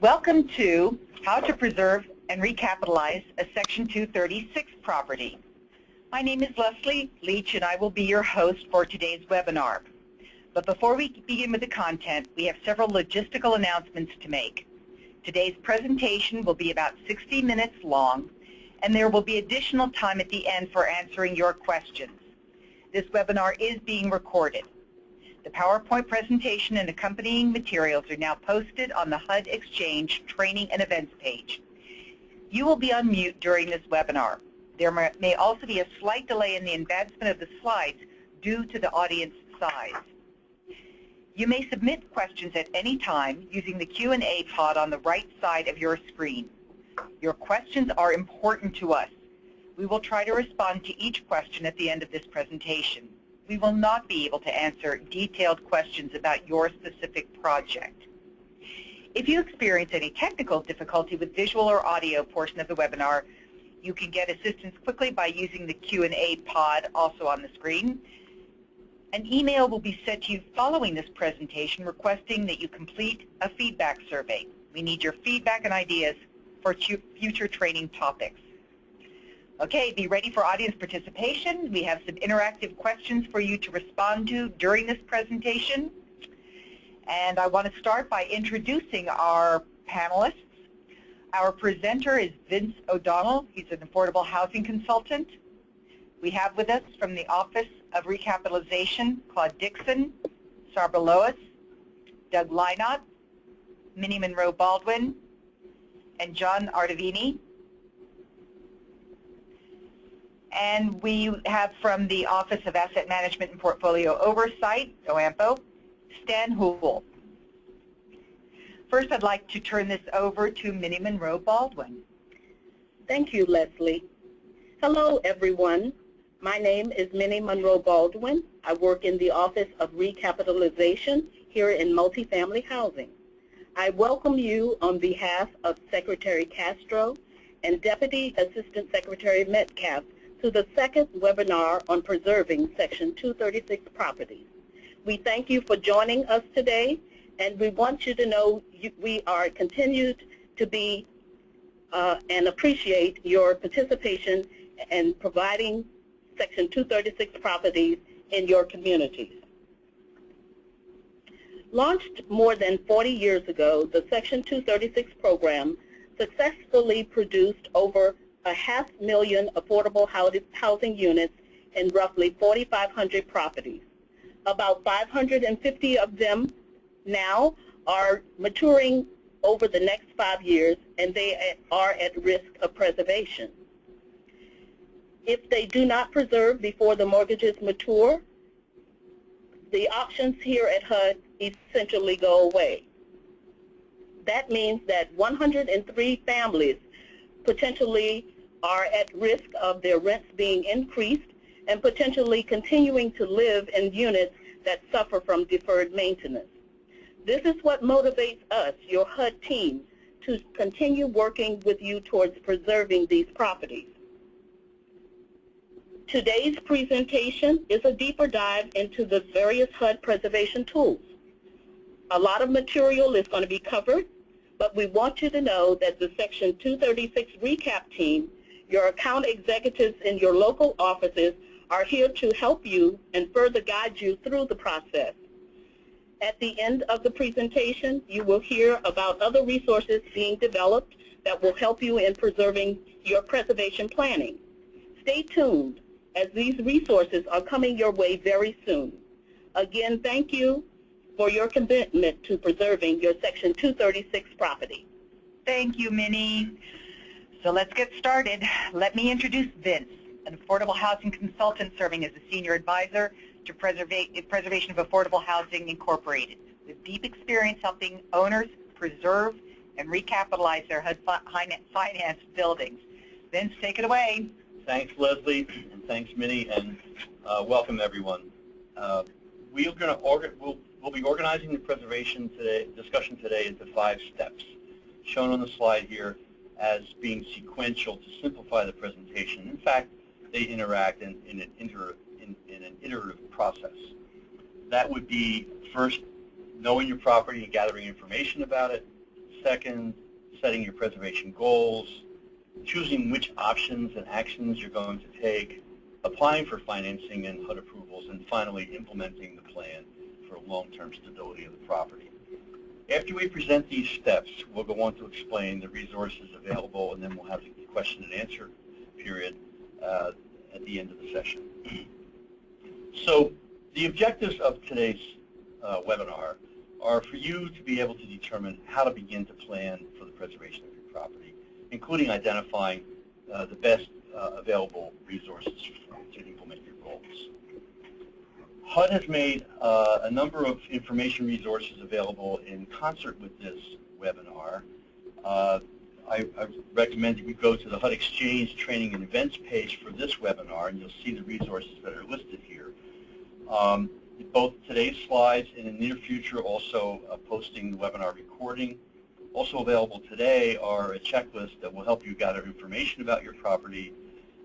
Welcome to How to Preserve and Recapitalize a Section 236 Property. My name is Leslie Leach and I will be your host for today's webinar. But before we begin with the content, we have several logistical announcements to make. Today's presentation will be about 60 minutes long, and there will be additional time at the end for answering your questions. This webinar is being recorded. The PowerPoint presentation and accompanying materials are now posted on the HUD Exchange Training and Events page. You will be on mute during this webinar. There may also be a slight delay in the advancement of the slides due to the audience size. You may submit questions at any time using the Q&A pod on the right side of your screen. Your questions are important to us. We will try to respond to each question at the end of this presentation. We will not be able to answer detailed questions about your specific project. If you experience any technical difficulty with visual or audio portion of the webinar, you can get assistance quickly by using the Q&A pod also on the screen. An email will be sent to you following this presentation requesting that you complete a feedback survey. We need your feedback and ideas for future training topics. Okay, be ready for audience participation. We have some interactive questions for you to respond to during this presentation. And I want to start by introducing our panelists. Our presenter is Vince O'Donnell. He's an affordable housing consultant. We have with us from the Office of Recapitalization, Claude Dixon, Sarbha Lois, Doug Lynott, Minnie Monroe Baldwin, and John Ardavini. And we have from the Office of Asset Management and Portfolio Oversight, OAMPO, Stan Houle. First, I'd like to turn this over to Minnie Monroe Baldwin. Thank you, Leslie. Hello, everyone. My name is Minnie Monroe Baldwin. I work in the Office of Recapitalization here in multifamily housing. I welcome you on behalf of Secretary Castro and Deputy Assistant Secretary Metcalf to the second webinar on preserving Section 236 properties. We thank you for joining us today, and we want you to know we are continued to be and appreciate your participation in providing Section 236 properties in your communities. Launched more than 40 years ago, the Section 236 program successfully produced over 500,000 affordable housing units in roughly 4,500 properties. About 550 of them now are maturing over the next 5 years, and they are at risk of preservation. If they do not preserve before the mortgages mature, the options here at HUD essentially go away. That means that 103 families potentially are at risk of their rents being increased and potentially continuing to live in units that suffer from deferred maintenance. This is what motivates us, your HUD team, to continue working with you towards preserving these properties. Today's presentation is a deeper dive into the various HUD preservation tools. A lot of material is going to be covered, but we want you to know that the Section 236 Recap team, your account executives in your local offices, are here to help you and further guide you through the process. At the end of the presentation, you will hear about other resources being developed that will help you in preserving your preservation planning. Stay tuned, as these resources are coming your way very soon. Again, thank you for your commitment to preserving your Section 236 property. Thank you, Minnie. So let's get started. Let me introduce Vince, an affordable housing consultant serving as a senior advisor to Preservation of Affordable Housing Incorporated, with deep experience helping owners preserve and recapitalize their HUD-financed buildings. Vince, take it away. Thanks, Leslie, and thanks, Minnie, and welcome, everyone. We'll be organizing the preservation discussion today into 5 steps, shown on the slide here as being sequential to simplify the presentation. In fact, they interact in an iterative process. That would be, first, knowing your property and gathering information about it. Second, setting your preservation goals, choosing which options and actions you're going to take, applying for financing and HUD approvals, and finally implementing the plan for long-term stability of the property. After we present these steps, we'll go on to explain the resources available, and then we'll have the question and answer period at the end of the session. So the objectives of today's webinar are for you to be able to determine how to begin to plan for the preservation of your property, including identifying the best available resources to implement your goals. HUD has made a number of information resources available in concert with this webinar. I recommend that you go to the HUD Exchange Training and Events page for this webinar, and you'll see the resources that are listed here. Both today's slides and in the near future also posting the webinar recording. Also available today are a checklist that will help you gather information about your property,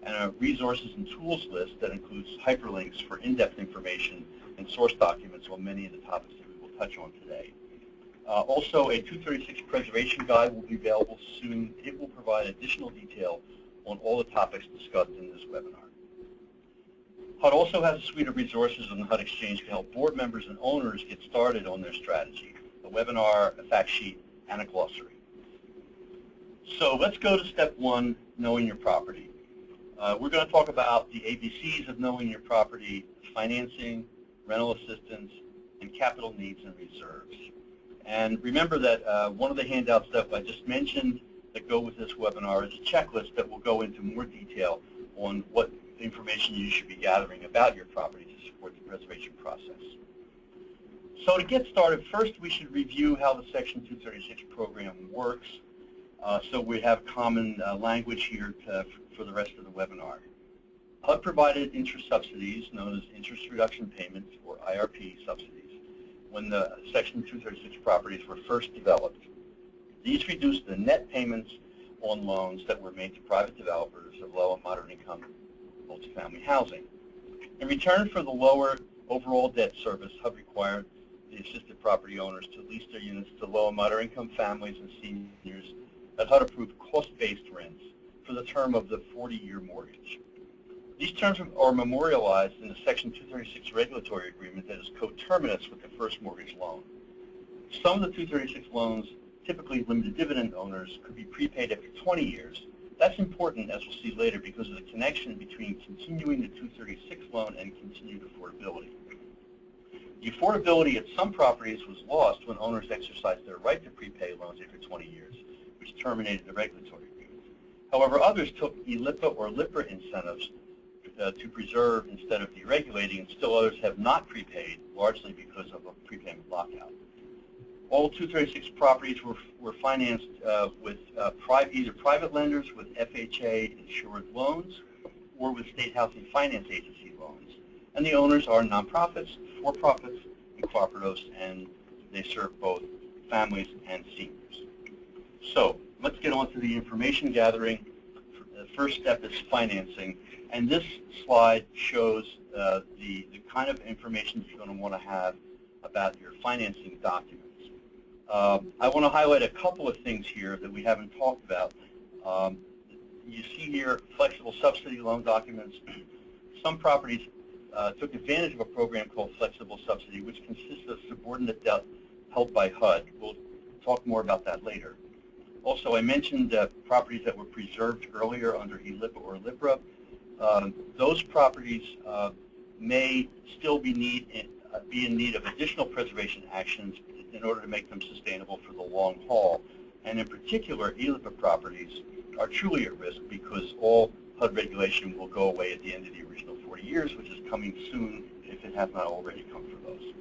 and a resources and tools list that includes hyperlinks for in-depth information and source documents on many of the topics that we will touch on today. Also, a 236 preservation guide will be available soon. It will provide additional detail on all the topics discussed in this webinar. HUD also has a suite of resources on the HUD Exchange to help board members and owners get started on their strategy, a webinar, a fact sheet, and a glossary. So let's go to step one, knowing your property. We're going to talk about the ABCs of knowing your property: financing, rental assistance, and capital needs and reserves. And remember that one of the handouts that I just mentioned that go with this webinar is a checklist that will go into more detail on what information you should be gathering about your property to support the preservation process. So to get started, first we should review how the Section 236 program works, so we have common language here for the rest of the webinar. HUD provided interest subsidies, known as interest reduction payments, or IRP subsidies, when the Section 236 properties were first developed. These reduced the net payments on loans that were made to private developers of low and moderate income multifamily housing. In return for the lower overall debt service, HUD required the assisted property owners to lease their units to low and moderate income families and seniors that HUD approved cost-based rents for the term of the 40-year mortgage. These terms are memorialized in the Section 236 regulatory agreement that is coterminous with the first mortgage loan. Some of the 236 loans, typically limited dividend owners, could be prepaid after 20 years. That's important, as we'll see later, because of the connection between continuing the 236 loan and continued affordability. The affordability at some properties was lost when owners exercised their right to prepay loans after 20 years, which terminated the regulatory agreement. However, others took ELIPA or LIPRA incentives to preserve instead of deregulating, and still others have not prepaid, largely because of a prepayment lockout. All 236 properties were financed with either private lenders with FHA-insured loans or with State Housing Finance Agency loans. And the owners are nonprofits, for-profits, and cooperatives, and they serve both families and seniors. So let's get on to the information gathering. The first step is financing. And this slide shows the kind of information you're going to want to have about your financing documents. I want to highlight a couple of things here that we haven't talked about. You see here flexible subsidy loan documents. Some properties took advantage of a program called flexible subsidy, which consists of subordinate debt held by HUD. We'll talk more about that later. Also, I mentioned properties that were preserved earlier under ELIPA or LIPRA. Those properties may still be in need of additional preservation actions in order to make them sustainable for the long haul. And in particular, ELIPA properties are truly at risk because all HUD regulation will go away at the end of the original 40 years, which is coming soon if it has not already come for those.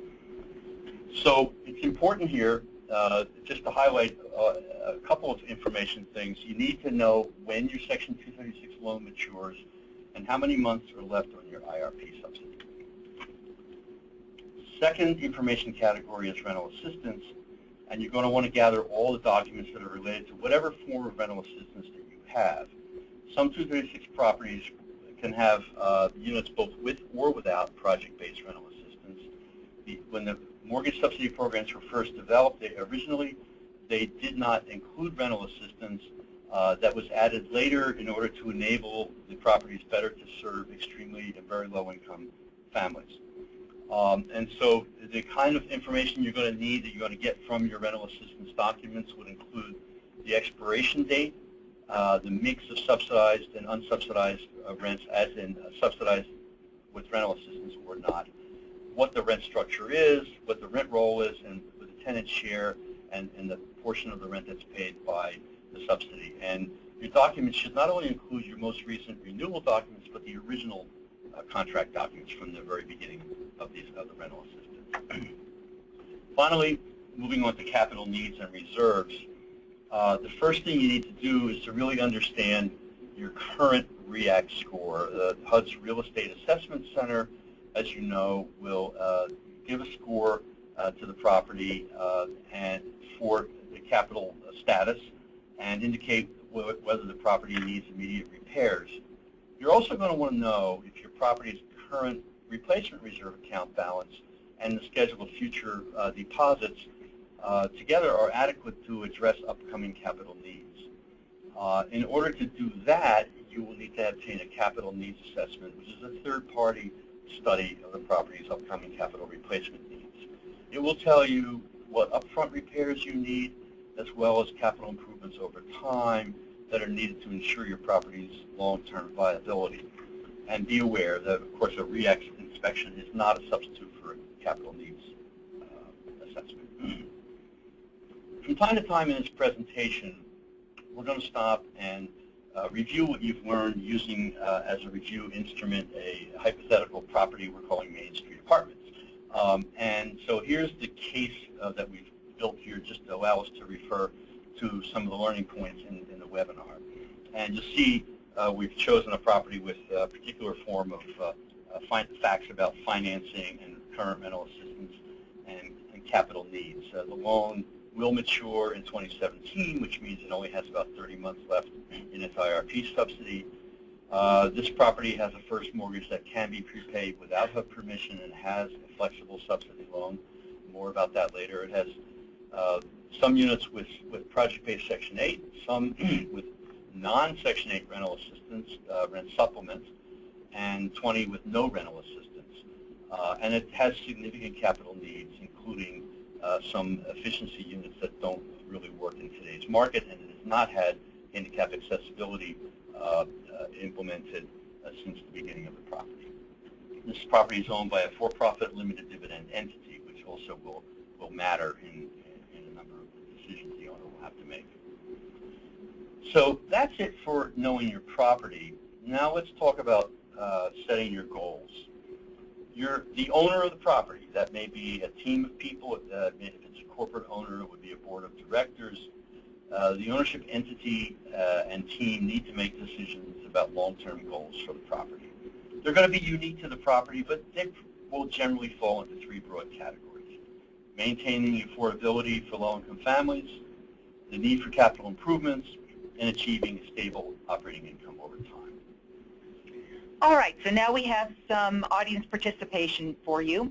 So it's important here just to highlight a couple of information things. You need to know when your Section 236 loan matures and how many months are left on your IRP subsidy. Second information category is rental assistance, and you're going to want to gather all the documents that are related to whatever form of rental assistance that you have. Some 236 properties can have units both with or without project-based rental assistance. When the mortgage subsidy programs were first developed, they did not include rental assistance. That was added later in order to enable the properties better to serve extremely and very low-income families. And so the kind of information you're going to need that you're going to get from your rental assistance documents would include the expiration date, the mix of subsidized and unsubsidized rents, as in subsidized with rental assistance or not, what the rent structure is, what the rent roll is, and with the tenant share, and the portion of the rent that's paid by the subsidy. And your documents should not only include your most recent renewal documents, but the original contract documents from the very beginning of the rental assistance. Finally, moving on to capital needs and reserves, the first thing you need to do is to really understand your current REACT score. HUD's Real Estate Assessment Center, as you know, will give a score to the property and for the capital status and indicate whether the property needs immediate repairs. You're also going to want to know if your property's current replacement reserve account balance and the schedule of future deposits together are adequate to address upcoming capital needs. In order to do that, you will need to obtain a capital needs assessment, which is a third-party study of the property's upcoming capital replacement needs. It will tell you what upfront repairs you need, as well as capital improvements over time that are needed to ensure your property's long-term viability. And be aware that, of course, a REACT inspection is not a substitute for a capital needs assessment. From time to time in this presentation, we're going to stop and review what you've learned using, as a review instrument, a hypothetical property we're calling Main Street Apartments. And so here's the case that we've built here just to allow us to refer to some of the learning points in the webinar. And you'll see we've chosen a property with a particular form of facts about financing and current rental assistance and capital needs. The loan will mature in 2017, which means it only has about 30 months left in its IRP subsidy. This property has a first mortgage that can be prepaid without HUD permission and has a flexible subsidy loan. More about that later. It has some units with project-based Section 8, some with non-Section 8 rental assistance, rent supplements, and 20 with no rental assistance. And it has significant capital needs, including some efficiency units that don't really work in today's market, and it has not had handicap accessibility implemented since the beginning of the property. This property is owned by a for-profit limited dividend entity, which also will matter in a number of the decisions the owner will have to make. So that's it for knowing your property. Now let's talk about setting your goals. You're the owner of the property. That may be a team of people. If it's a corporate owner, it would be a board of directors. The ownership entity and team need to make decisions about long-term goals for the property. They're going to be unique to the property, but they will generally fall into three broad categories. Maintaining affordability for low-income families, the need for capital improvements, and achieving stable operating income over time. All right, so now we have some audience participation for you.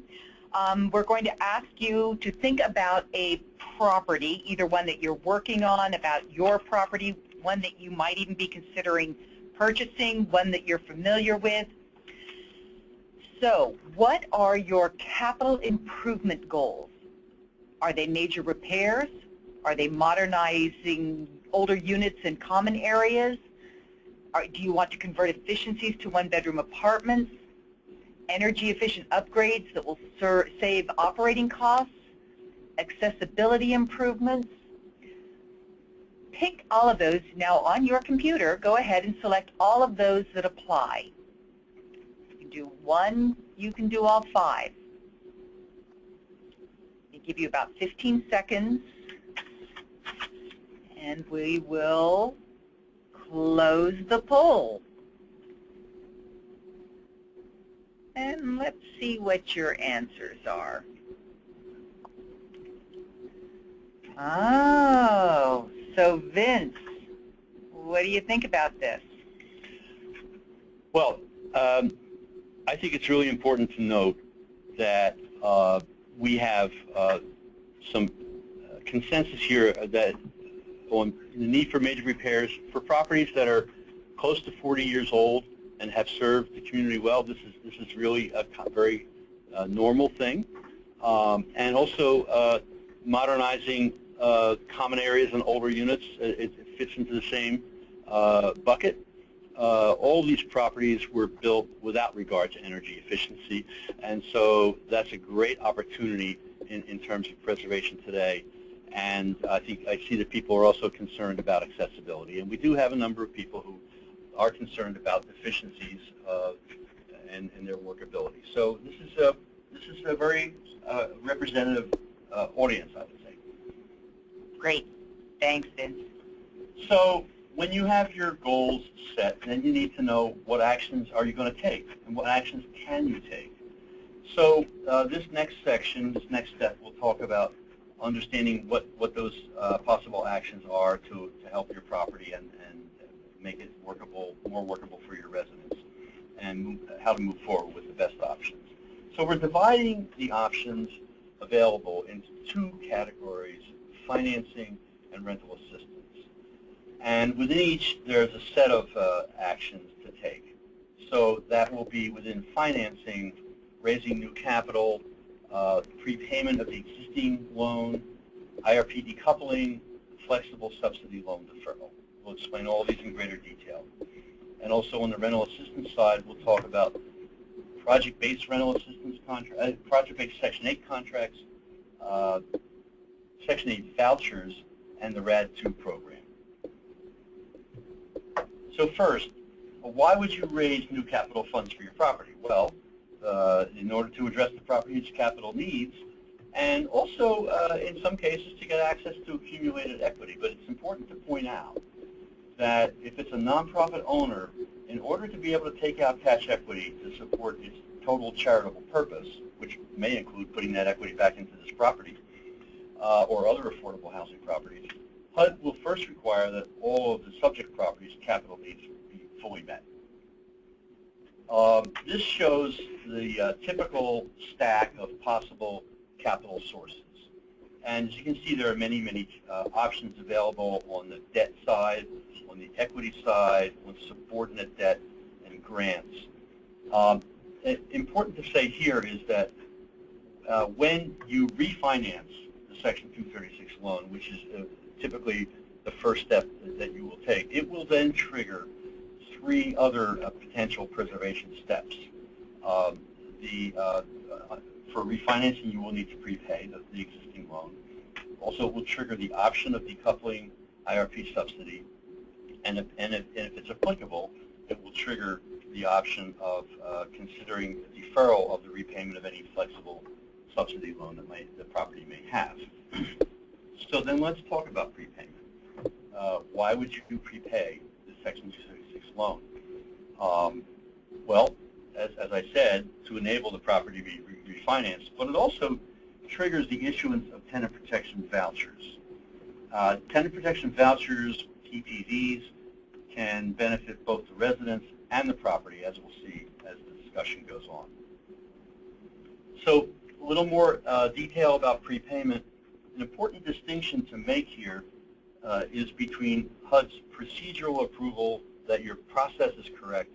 We're going to ask you to think about a property, either one that you're working on, about your property, one that you might even be considering purchasing, one that you're familiar with. So, what are your capital improvement goals? Are they major repairs? Are they modernizing older units in common areas? Do you want to convert efficiencies to one-bedroom apartments? Energy-efficient upgrades that will save operating costs? Accessibility improvements? Pick all of those. Now on your computer, go ahead and select all of those that apply. You can do one, you can do all five. I'll give you about 15 seconds, and we will close the poll. And let's see what your answers are. Oh, so Vince, what do you think about this? Well, I think it's really important to note that we have some consensus here that on the need for major repairs for properties that are close to 40 years old and have served the community well. This is really a very normal thing, and also modernizing common areas and older units. It fits into the same bucket. All these properties were built without regard to energy efficiency, and so that's a great opportunity in terms of preservation today. And I see that people are also concerned about accessibility, and we do have a number of people who are concerned about efficiencies and their workability. So this is a very representative audience, I would say. Great. Thanks, Vince. So when you have your goals set, then you need to know what actions are you going to take and what actions can you take. So this next section, this next step, we'll talk about understanding what those possible actions are to help your property and make it more workable for your residents, and how to move forward with the best options. So we're dividing the options available into two categories: financing and rental assistance. And within each, there's a set of actions to take. So that will be within financing, raising new capital, prepayment of the existing loan, IRP decoupling, flexible subsidy loan deferral. We'll explain all these in greater detail. And also on the rental assistance side, we'll talk about project-based rental assistance contract, project-based Section 8 contracts, Section 8 vouchers, and the RAD2 program. So first, why would you raise new capital funds for your property? Well, in order to address the property's capital needs, and also in some cases to get access to accumulated equity. But it's important to point out that if it's a nonprofit owner, in order to be able to take out cash equity to support its total charitable purpose, which may include putting that equity back into this property or other affordable housing properties, HUD will first require that all of the subject properties' capital needs be fully met. This shows the typical stack of possible capital sources. And as you can see, there are many, many options available on the debt side, on the equity side, on subordinate debt, and grants. Important to say here is that when you refinance the Section 236 loan, which is typically the first step that you will take, it will then trigger three other potential preservation steps. For refinancing, you will need to prepay the existing loan. Also, it will trigger the option of decoupling IRP subsidy, and if it's applicable, it will trigger the option of considering the deferral of the repayment of any flexible subsidy loan that the property may have. So then let's talk about prepayment. Why would you prepay the Section 236 loan? Well, as I said, to enable the property to be refinanced, but it also triggers the issuance of tenant protection vouchers. Tenant protection vouchers, TPVs, can benefit both the residents and the property, as we'll see as the discussion goes on. So a little more detail about prepayment. An important distinction to make here is between HUD's procedural approval that your process is correct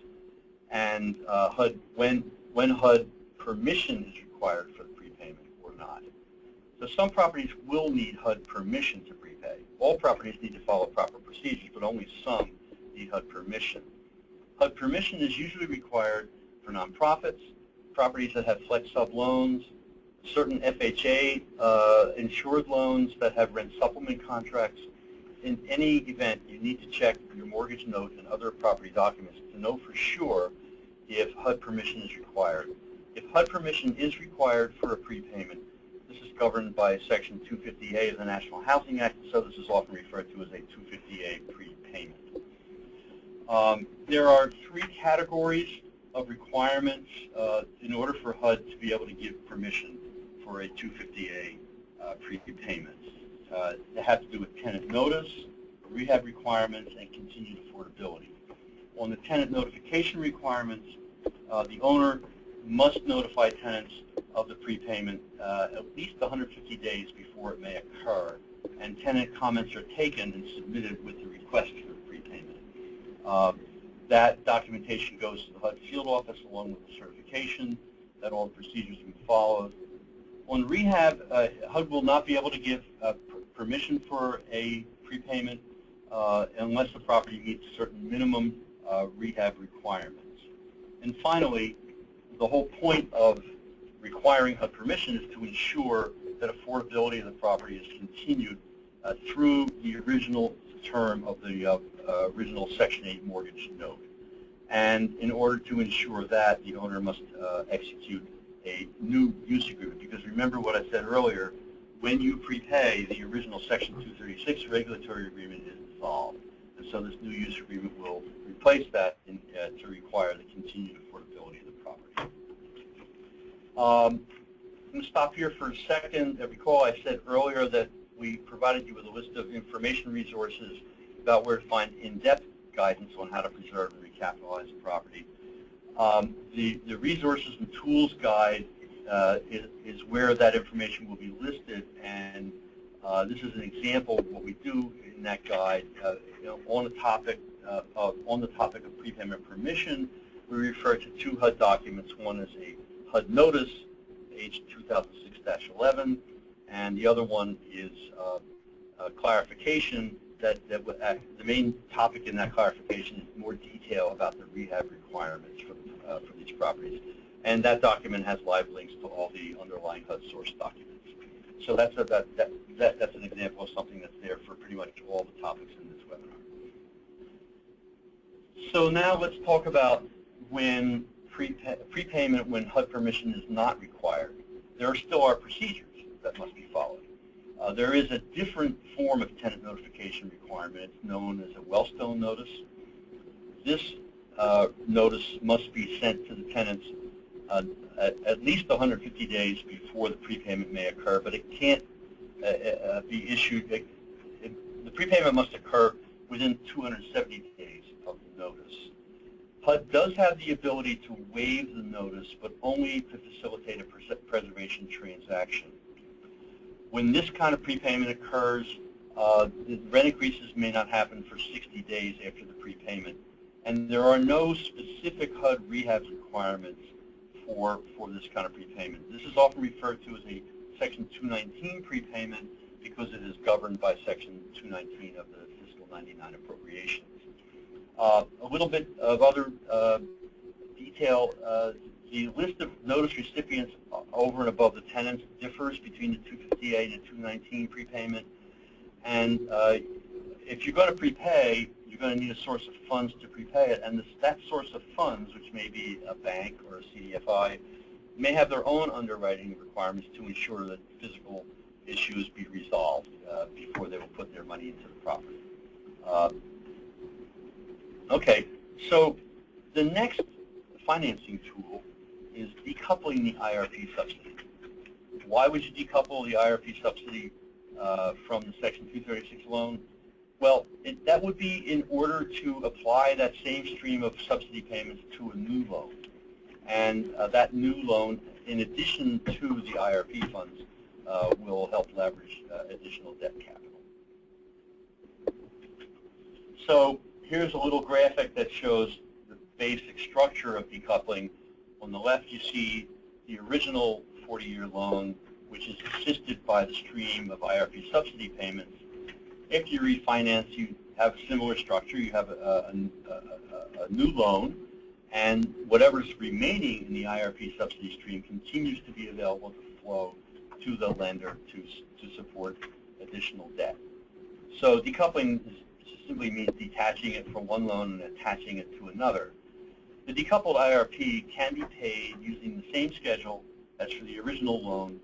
and HUD when HUD permission is required for the prepayment or not. So some properties will need HUD permission to prepay. All properties need to follow proper procedures, but only some need HUD permission. HUD permission is usually required for nonprofits, properties that have flex sub loans, certain FHA insured loans that have rent supplement contracts. In any event, you need to check your mortgage note and other property documents to know for sure if HUD permission is required. If HUD permission is required for a prepayment, this is governed by Section 250A of the National Housing Act, so this is often referred to as a 250A prepayment. There are three categories of requirements in order for HUD to be able to give permission for a 250A prepayment. They have to do with tenant notice, rehab requirements, and continued affordability. On the tenant notification requirements, the owner must notify tenants of the prepayment at least 150 days before it may occur. and tenant comments are taken and submitted with the request for prepayment. That documentation goes to the HUD field office along with the certification that all the procedures have been followed. On rehab, HUD will not be able to give permission for a prepayment unless the property meets certain minimum rehab requirements. And finally, the whole point of requiring HUD permission is to ensure that affordability of the property is continued through the original term of the original Section 8 mortgage note. And in order to ensure that, the owner must execute a new use agreement. Because remember what I said earlier, when you prepay, the original Section 236 regulatory agreement is dissolved. And so this new use agreement will replace that to require the continued affordability of the property. I'm going to stop here for a second. Recall I said earlier that we provided you with a list of information resources about where to find in-depth guidance on how to preserve and recapitalize the property. The resources and tools guide is where that information will be listed, and this is an example of what we do in that guide. On the topic of prepayment permission, we refer to two HUD documents. One is a HUD notice, page 2006-11, and the other one is clarification. The main topic in that clarification is more detail about the rehab requirements for these properties. And that document has live links to all the underlying HUD source documents. So that's an example of something that's there for pretty much all the topics in this webinar. So now let's talk about when prepayment when HUD permission is not required. There still are procedures that must be followed. There is a different form of tenant notification requirement. It's known as a Wellstone notice. This notice must be sent to the tenants at least 150 days before the prepayment may occur, but it can't be issued. The prepayment must occur within 270 days of the notice. HUD does have the ability to waive the notice, but only to facilitate a preservation transaction. When this kind of prepayment occurs, the rent increases may not happen for 60 days after the prepayment, and there are no specific HUD rehab requirements for this kind of prepayment. This is often referred to as a Section 219 prepayment because it is governed by Section 219 of the Fiscal 99 appropriations. A little bit of other detail. The list of notice recipients over and above the tenants differs between the 258 and 219 prepayment. And if you're going to prepay, you're going to need a source of funds to prepay it. And that source of funds, which may be a bank or a CDFI, may have their own underwriting requirements to ensure that physical issues be resolved before they will put their money into the property. Okay, so the next financing tool is decoupling the IRP subsidy. Why would you decouple the IRP subsidy from the Section 236 loan? Well, that would be in order to apply that same stream of subsidy payments to a new loan. And that new loan, in addition to the IRP funds, will help leverage additional debt capital. So here's a little graphic that shows the basic structure of decoupling. On the left, you see the original 40-year loan, which is assisted by the stream of IRP subsidy payments. After you refinance, you have a similar structure. You have a new loan, and whatever's remaining in the IRP subsidy stream continues to be available to flow to the lender to support additional debt. So decoupling simply means detaching it from one loan and attaching it to another. The decoupled IRP can be paid using the same schedule as for the original loan,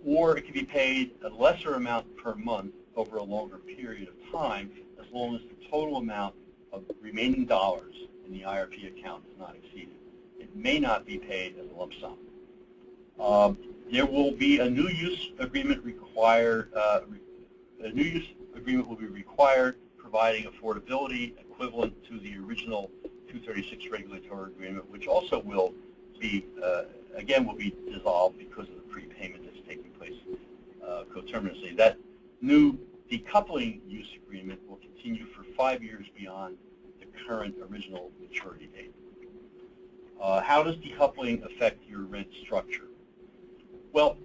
or it can be paid a lesser amount per month over a longer period of time, as long as the total amount of remaining dollars in the IRP account is not exceeded. It may not be paid as a lump sum. There will be a new use agreement required. A new use agreement will be required, providing affordability equivalent to the original 236 regulatory agreement, which also will be, again, will be dissolved because of the prepayment that's taking place coterminously. That new decoupling use agreement will continue for 5 years beyond the current original maturity date. How does decoupling affect your rent structure? Well,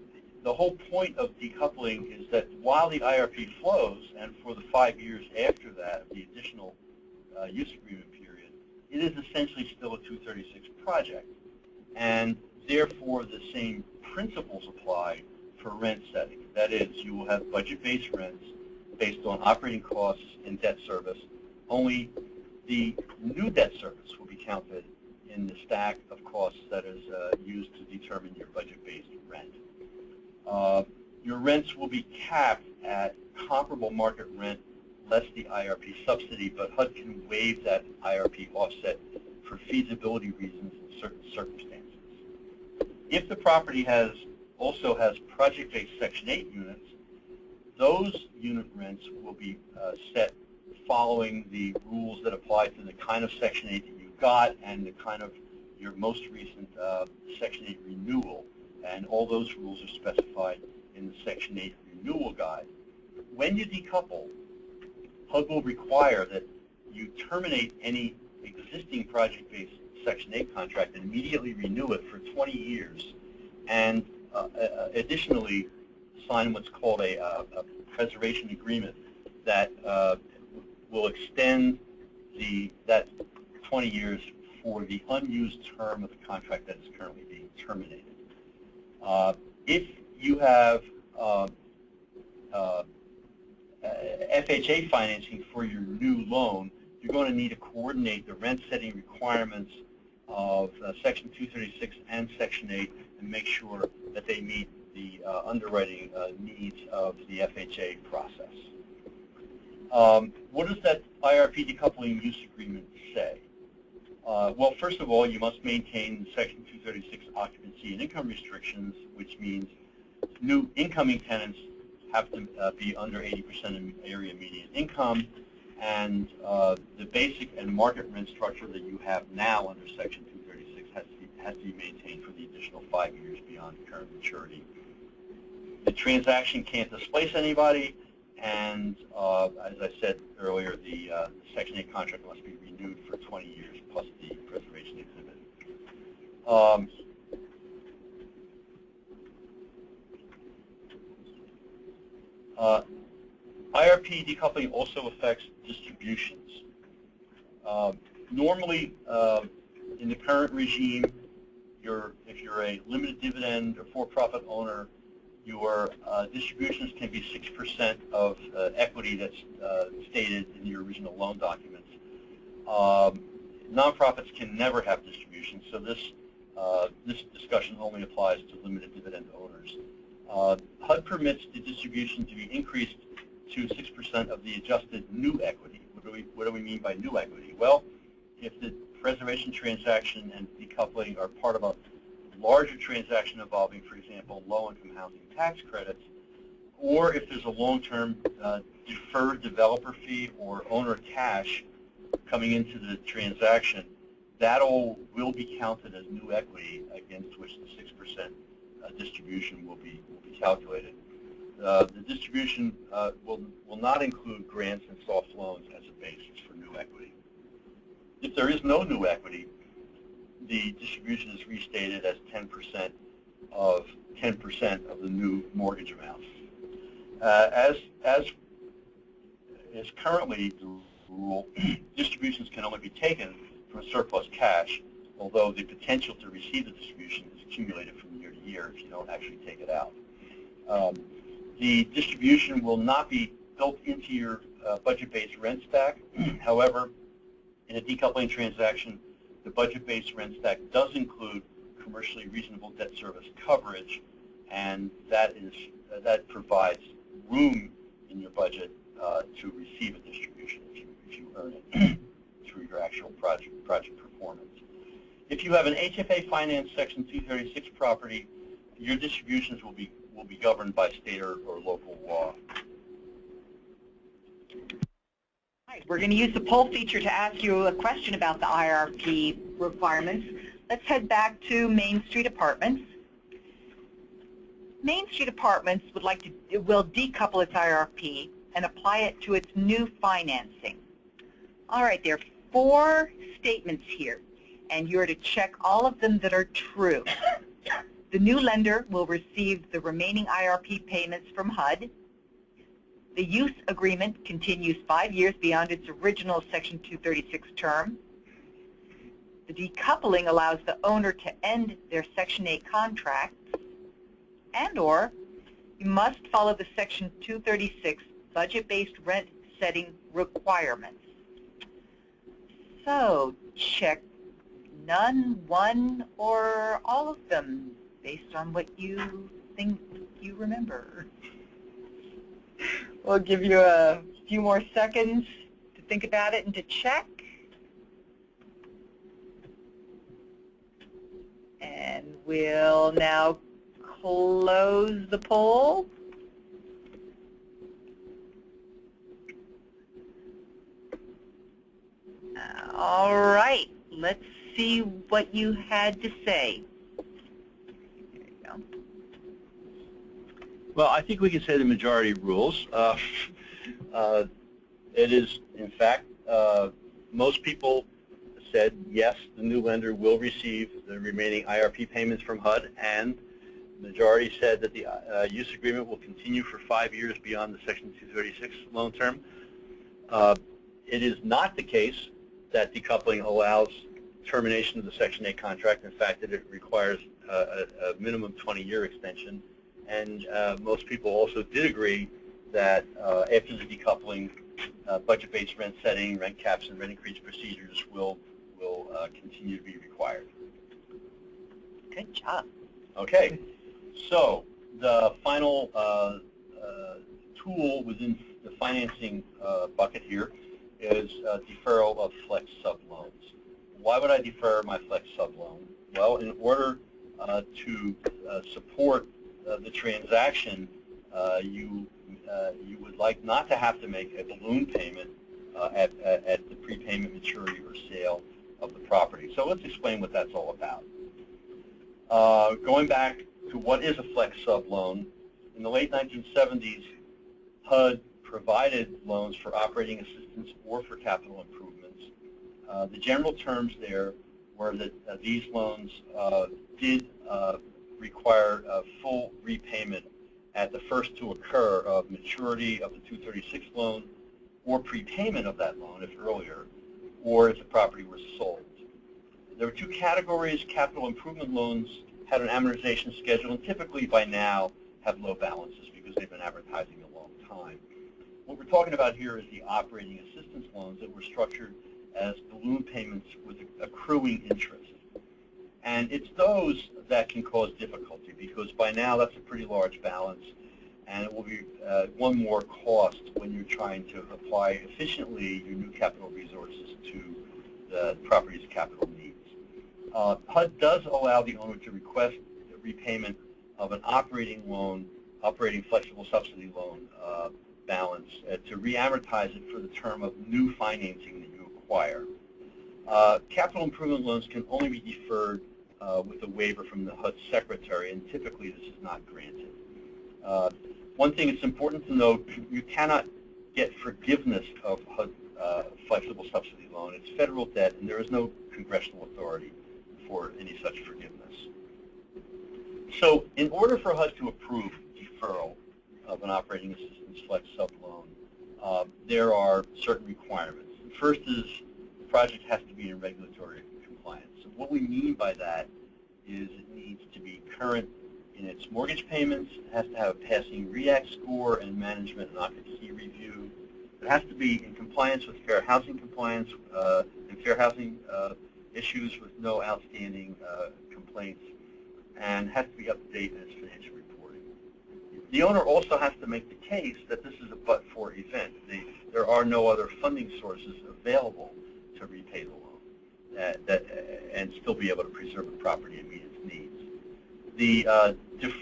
the whole point of decoupling is that while the IRP flows, and for the 5 years after that, the additional use agreement period, it is essentially still a 236 project. And therefore, the same principles apply for rent setting. That is, you will have budget-based rents based on operating costs and debt service. Only the new debt service will be counted in the stack of costs that is used to determine your budget-based rent. Your rents will be capped at comparable market rent less the IRP subsidy, but HUD can waive that IRP offset for feasibility reasons in certain circumstances. If the property also has project-based Section 8 units, those unit rents will be set following the rules that apply to the kind of Section 8 that you got and the kind of your most recent Section 8 renewal. And all those rules are specified in the Section 8 renewal guide. When you decouple, HUD will require that you terminate any existing project-based Section 8 contract and immediately renew it for 20 years, and additionally sign what's called a preservation agreement that will extend that 20 years for the unused term of the contract that is currently being terminated. If you have FHA financing for your new loan, you're going to need to coordinate the rent setting requirements of Section 236 and Section 8 and make sure that they meet the underwriting needs of the FHA process. What does that IRP decoupling use agreement say? Well, first of all, you must maintain Section 236 occupancy and income restrictions, which means new incoming tenants have to be under 80% of area median income, and the basic and market rent structure that you have now under Section 236 has to be maintained for the additional 5 years beyond the current maturity. The transaction can't displace anybody, and as I said earlier, the Section 8 contract must be renewed for 20 years plus the preservation exhibit. IRP decoupling also affects distributions. Normally, in the current regime, if you're a limited dividend or for-profit owner, your distributions can be 6% of equity that's stated in your original loan documents. Nonprofits can never have distributions, so this discussion only applies to limited dividend owners. HUD permits the distribution to be increased to 6% of the adjusted new equity. What do we mean by new equity? Well, if the preservation transaction and decoupling are part of a larger transaction involving, for example, low-income housing tax credits, or if there's a long-term deferred developer fee or owner cash coming into the transaction, that all will be counted as new equity against which the 6% distribution will be calculated. The distribution will not include grants and soft loans as a basis for new equity. If there is no new equity, the distribution is restated as 10% of the new mortgage amount. As is currently the rule, distributions can only be taken from surplus cash, although the potential to receive the distribution is accumulated from year to year if you don't actually take it out. The distribution will not be built into your budget-based rent stack. However, in a decoupling transaction, the budget-based rent stack does include commercially reasonable debt service coverage, and that provides room in your budget to receive a distribution if you earn it through your actual project performance. If you have an HFA financed Section 236 property, your distributions will be governed by state or local law. Right, we're going to use the poll feature to ask you a question about the IRP requirements. Let's head back to Main Street Apartments. Main Street Apartments will decouple its IRP and apply it to its new financing. All right, there are 4 statements here, and you're to check all of them that are true. The new lender will receive the remaining IRP payments from HUD. The use agreement continues 5 years beyond its original Section 236 term. The decoupling allows the owner to end their Section 8 contracts, and/or you must follow the Section 236 budget-based rent setting requirements. So check none, one, or all of them based on what you think you remember. We'll give you a few more seconds to think about it and to check. And we'll now close the poll. All right, let's see what you had to say. There you go. Well, I think we can say the majority rules. It is, in fact, most people said yes, the new lender will receive the remaining IRP payments from HUD, and the majority said that the use agreement will continue for 5 years beyond the Section 236 loan term. It is not the case that decoupling allows termination of the Section 8 contract. In fact, it requires a minimum 20-year extension. And most people also did agree that after the decoupling, budget-based rent setting, rent caps, and rent increase procedures will continue to be required. Good job. Okay, so the final tool within the financing bucket here is deferral of flex sub-loans. Why would I defer my flex sub-loan? Well, in order to support the transaction, you would like not to have to make a balloon payment at the prepayment maturity or sale of the property. So let's explain what that's all about. Going back to what is a flex sub loan, in the late 1970s, HUD provided loans for operating assistance or for capital improvements. The general terms there were that these loans did require a full repayment at the first to occur of maturity of the 236 loan or prepayment of that loan if earlier, or if the property was sold. There were 2 categories. Capital improvement loans had an amortization schedule and typically by now have low balances because they've been advertising a long time. What we're talking about here is the operating assistance loans that were structured as balloon payments with accruing interest. And it's those that can cause difficulty because by now that's a pretty large balance, and it will be one more cost when you're trying to apply efficiently your new capital resources to the property's capital needs. HUD does allow the owner to request the repayment of an operating loan, operating flexible subsidy loan balance to re-amortize it for the term of new financing that you acquire. Capital improvement loans can only be deferred with a waiver from the HUD secretary, and typically this is not granted. One thing it's important to note, you cannot get forgiveness of HUD flexible subsidy loan. It's federal debt, and there is no congressional authority for any such forgiveness. So in order for HUD to approve deferral of an operating assistance flex sub loan, there are certain requirements. The first is the project has to be in regulatory compliance. So what we mean by that is it needs to be current in its mortgage payments, it has to have a passing REACT score and management and occupancy review. It has to be in compliance with fair housing compliance and fair housing issues with no outstanding complaints, and has to be up to date in its financial reporting. The owner also has to make the case that this is a but-for event. There are no other funding sources available to repay the loan and still be able to preserve the property and meet its needs. The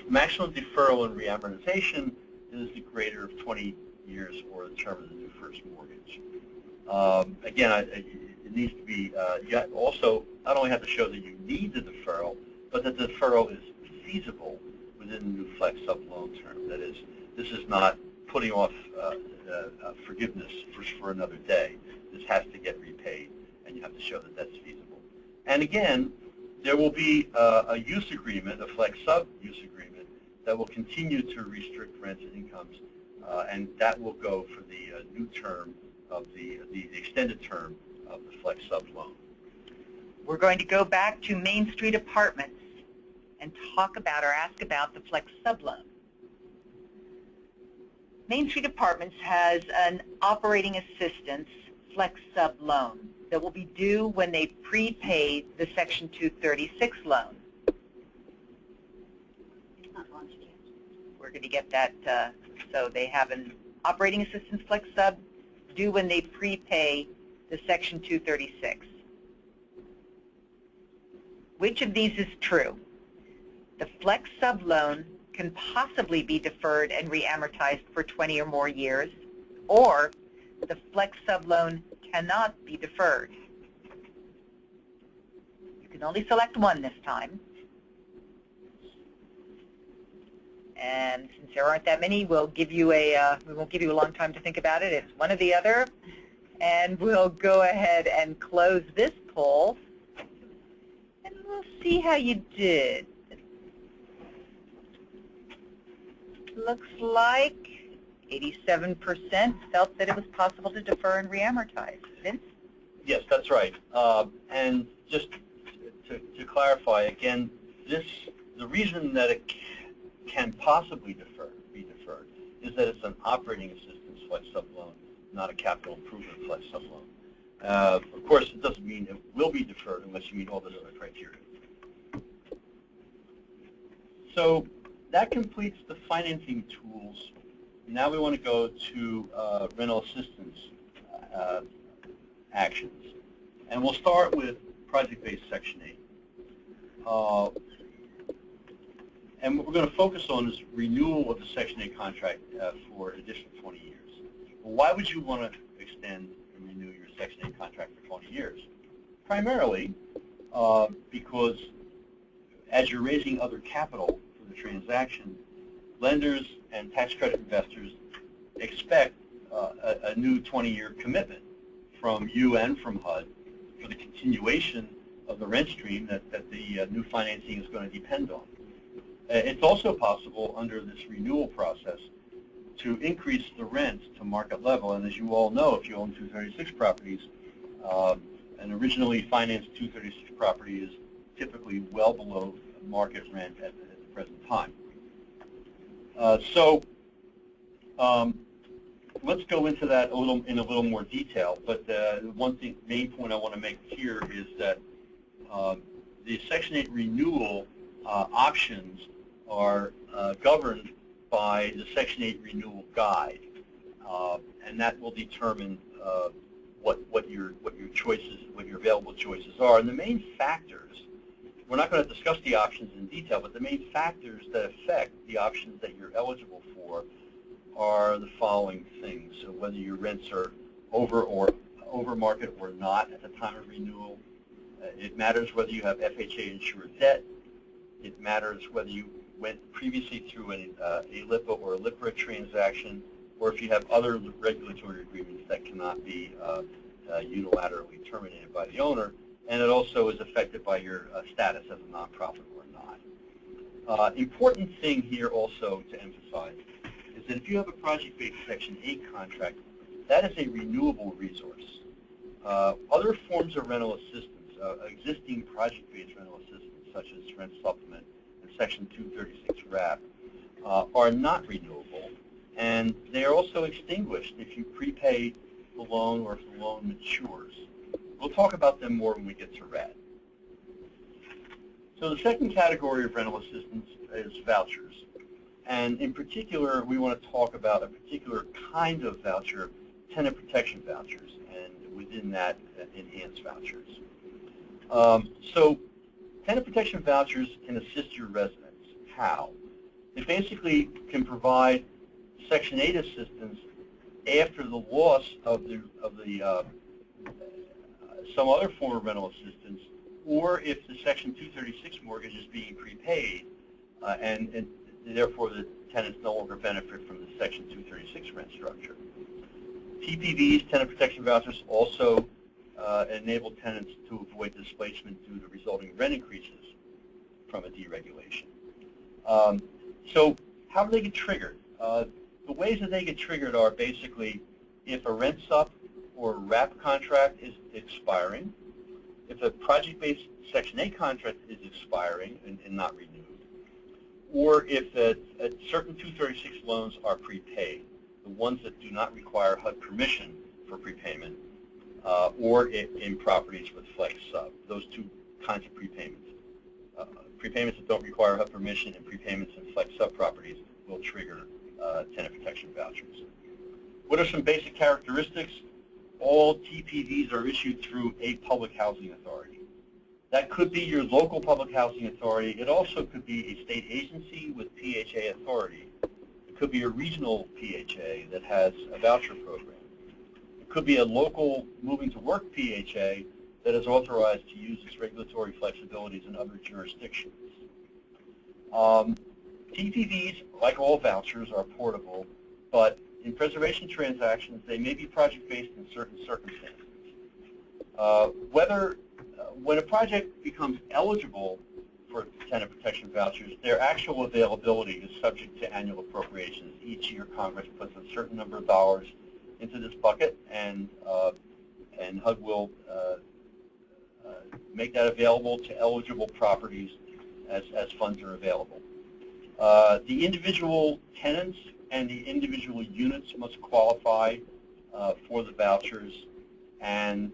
maximum deferral and reamortization is the greater of 20 years or the term of the new first mortgage. Again, it needs to be, you also not only have to show that you need the deferral, but that the deferral is feasible within the new flex sub loan term. That is, this is not putting off forgiveness for another day. This has to get repaid, and you have to show that that's feasible. And again, there will be a use agreement, a flex sub use agreement, that will continue to restrict rents and incomes, and that will go for the new term of the extended term of the flex sub loan. We're going to go back to Main Street Apartments and talk about or ask about the flex sub loan. Main Street Apartments has an operating assistance flex sub loan that will be due when they prepay the Section 236 loan. It's not launched yet. We're going to get that, so they have an operating assistance flex sub due when they prepay the Section 236. Which of these is true? The flex sub loan can possibly be deferred and re-amortized for 20 or more years, or the flex sub loan cannot be deferred. You can only select one this time. And since there aren't that many, we'll give you we won't give you a long time to think about it. It's one or the other. And we'll go ahead and close this poll, and we'll see how you did. Looks like 87% felt that it was possible to defer and re-amortize. Vince? Yes, that's right. And just to clarify again, the reason that it can possibly be deferred is that it's an operating assistance flex sub loan, not a capital improvement flex sub loan. Of course, it doesn't mean it will be deferred unless you meet all the other criteria. So that completes the financing tools. Now we want to go to rental assistance actions. And we'll start with project-based Section 8. And what we're going to focus on is renewal of the Section 8 contract for an additional 20 years. Well, why would you want to extend and renew your Section 8 contract for 20 years? Primarily because as you're raising other capital for the transaction, lenders and tax credit investors expect a new 20-year commitment from you and from HUD for the continuation of the rent stream that the new financing is going to depend on. It's also possible under this renewal process to increase the rents to market level. And as you all know, if you own 236 properties, an originally financed 236 property is typically well below market rent at the present time. So let's go into that in a little more detail. But one main point I want to make here is that the Section 8 renewal options are governed by the Section 8 renewal guide, and that will determine what your choices, what your available choices are. And the main factors, we're not going to discuss the options in detail, but the main factors that affect the options that you're eligible for are the following things. So whether your rents are over market or not at the time of renewal. It matters whether you have FHA-insured debt. It matters whether you went previously through a LIPA or a LIPRA transaction, or if you have other regulatory agreements that cannot be unilaterally terminated by the owner. And it also is affected by your status as a nonprofit or not. Important thing here also to emphasize is that if you have a project-based Section 8 contract, that is a renewable resource. Other forms of rental assistance, existing project-based rental assistance, such as rent supplement and Section 236 RAP, are not renewable, and they are also extinguished if you prepay the loan or if the loan matures. We'll talk about them more when we get to RAD. So the second category of rental assistance is vouchers. And in particular, we want to talk about a particular kind of voucher, tenant protection vouchers, and within that, enhanced vouchers. So tenant protection vouchers can assist your residents. How? They basically can provide Section 8 assistance after the loss of some other form of rental assistance, or if the Section 236 mortgage is being prepaid, and therefore the tenants no longer benefit from the Section 236 rent structure. TPVs, tenant protection vouchers, also enable tenants to avoid displacement due to resulting rent increases from a deregulation. So how do they get triggered? The ways that they get triggered are basically if a rent sup or RAP contract is expiring, if a project-based Section 8 contract is expiring and not renewed, or if certain 236 loans are prepaid, the ones that do not require HUD permission for prepayment, or in properties with flex sub, those two kinds of prepayments. Prepayments that don't require HUD permission and prepayments in flex sub properties will trigger tenant protection vouchers. What are some basic characteristics? All TPVs are issued through a public housing authority. That could be your local public housing authority. It also could be a state agency with PHA authority. It could be a regional PHA that has a voucher program. It could be a local moving to work PHA that is authorized to use its regulatory flexibilities in other jurisdictions. TPVs, like all vouchers, are portable, but in preservation transactions, they may be project-based in certain circumstances. When a project becomes eligible for tenant protection vouchers, their actual availability is subject to annual appropriations. Each year, Congress puts a certain number of dollars into this bucket, and HUD will make that available to eligible properties as funds are available. The individual tenants and the individual units must qualify for the vouchers, and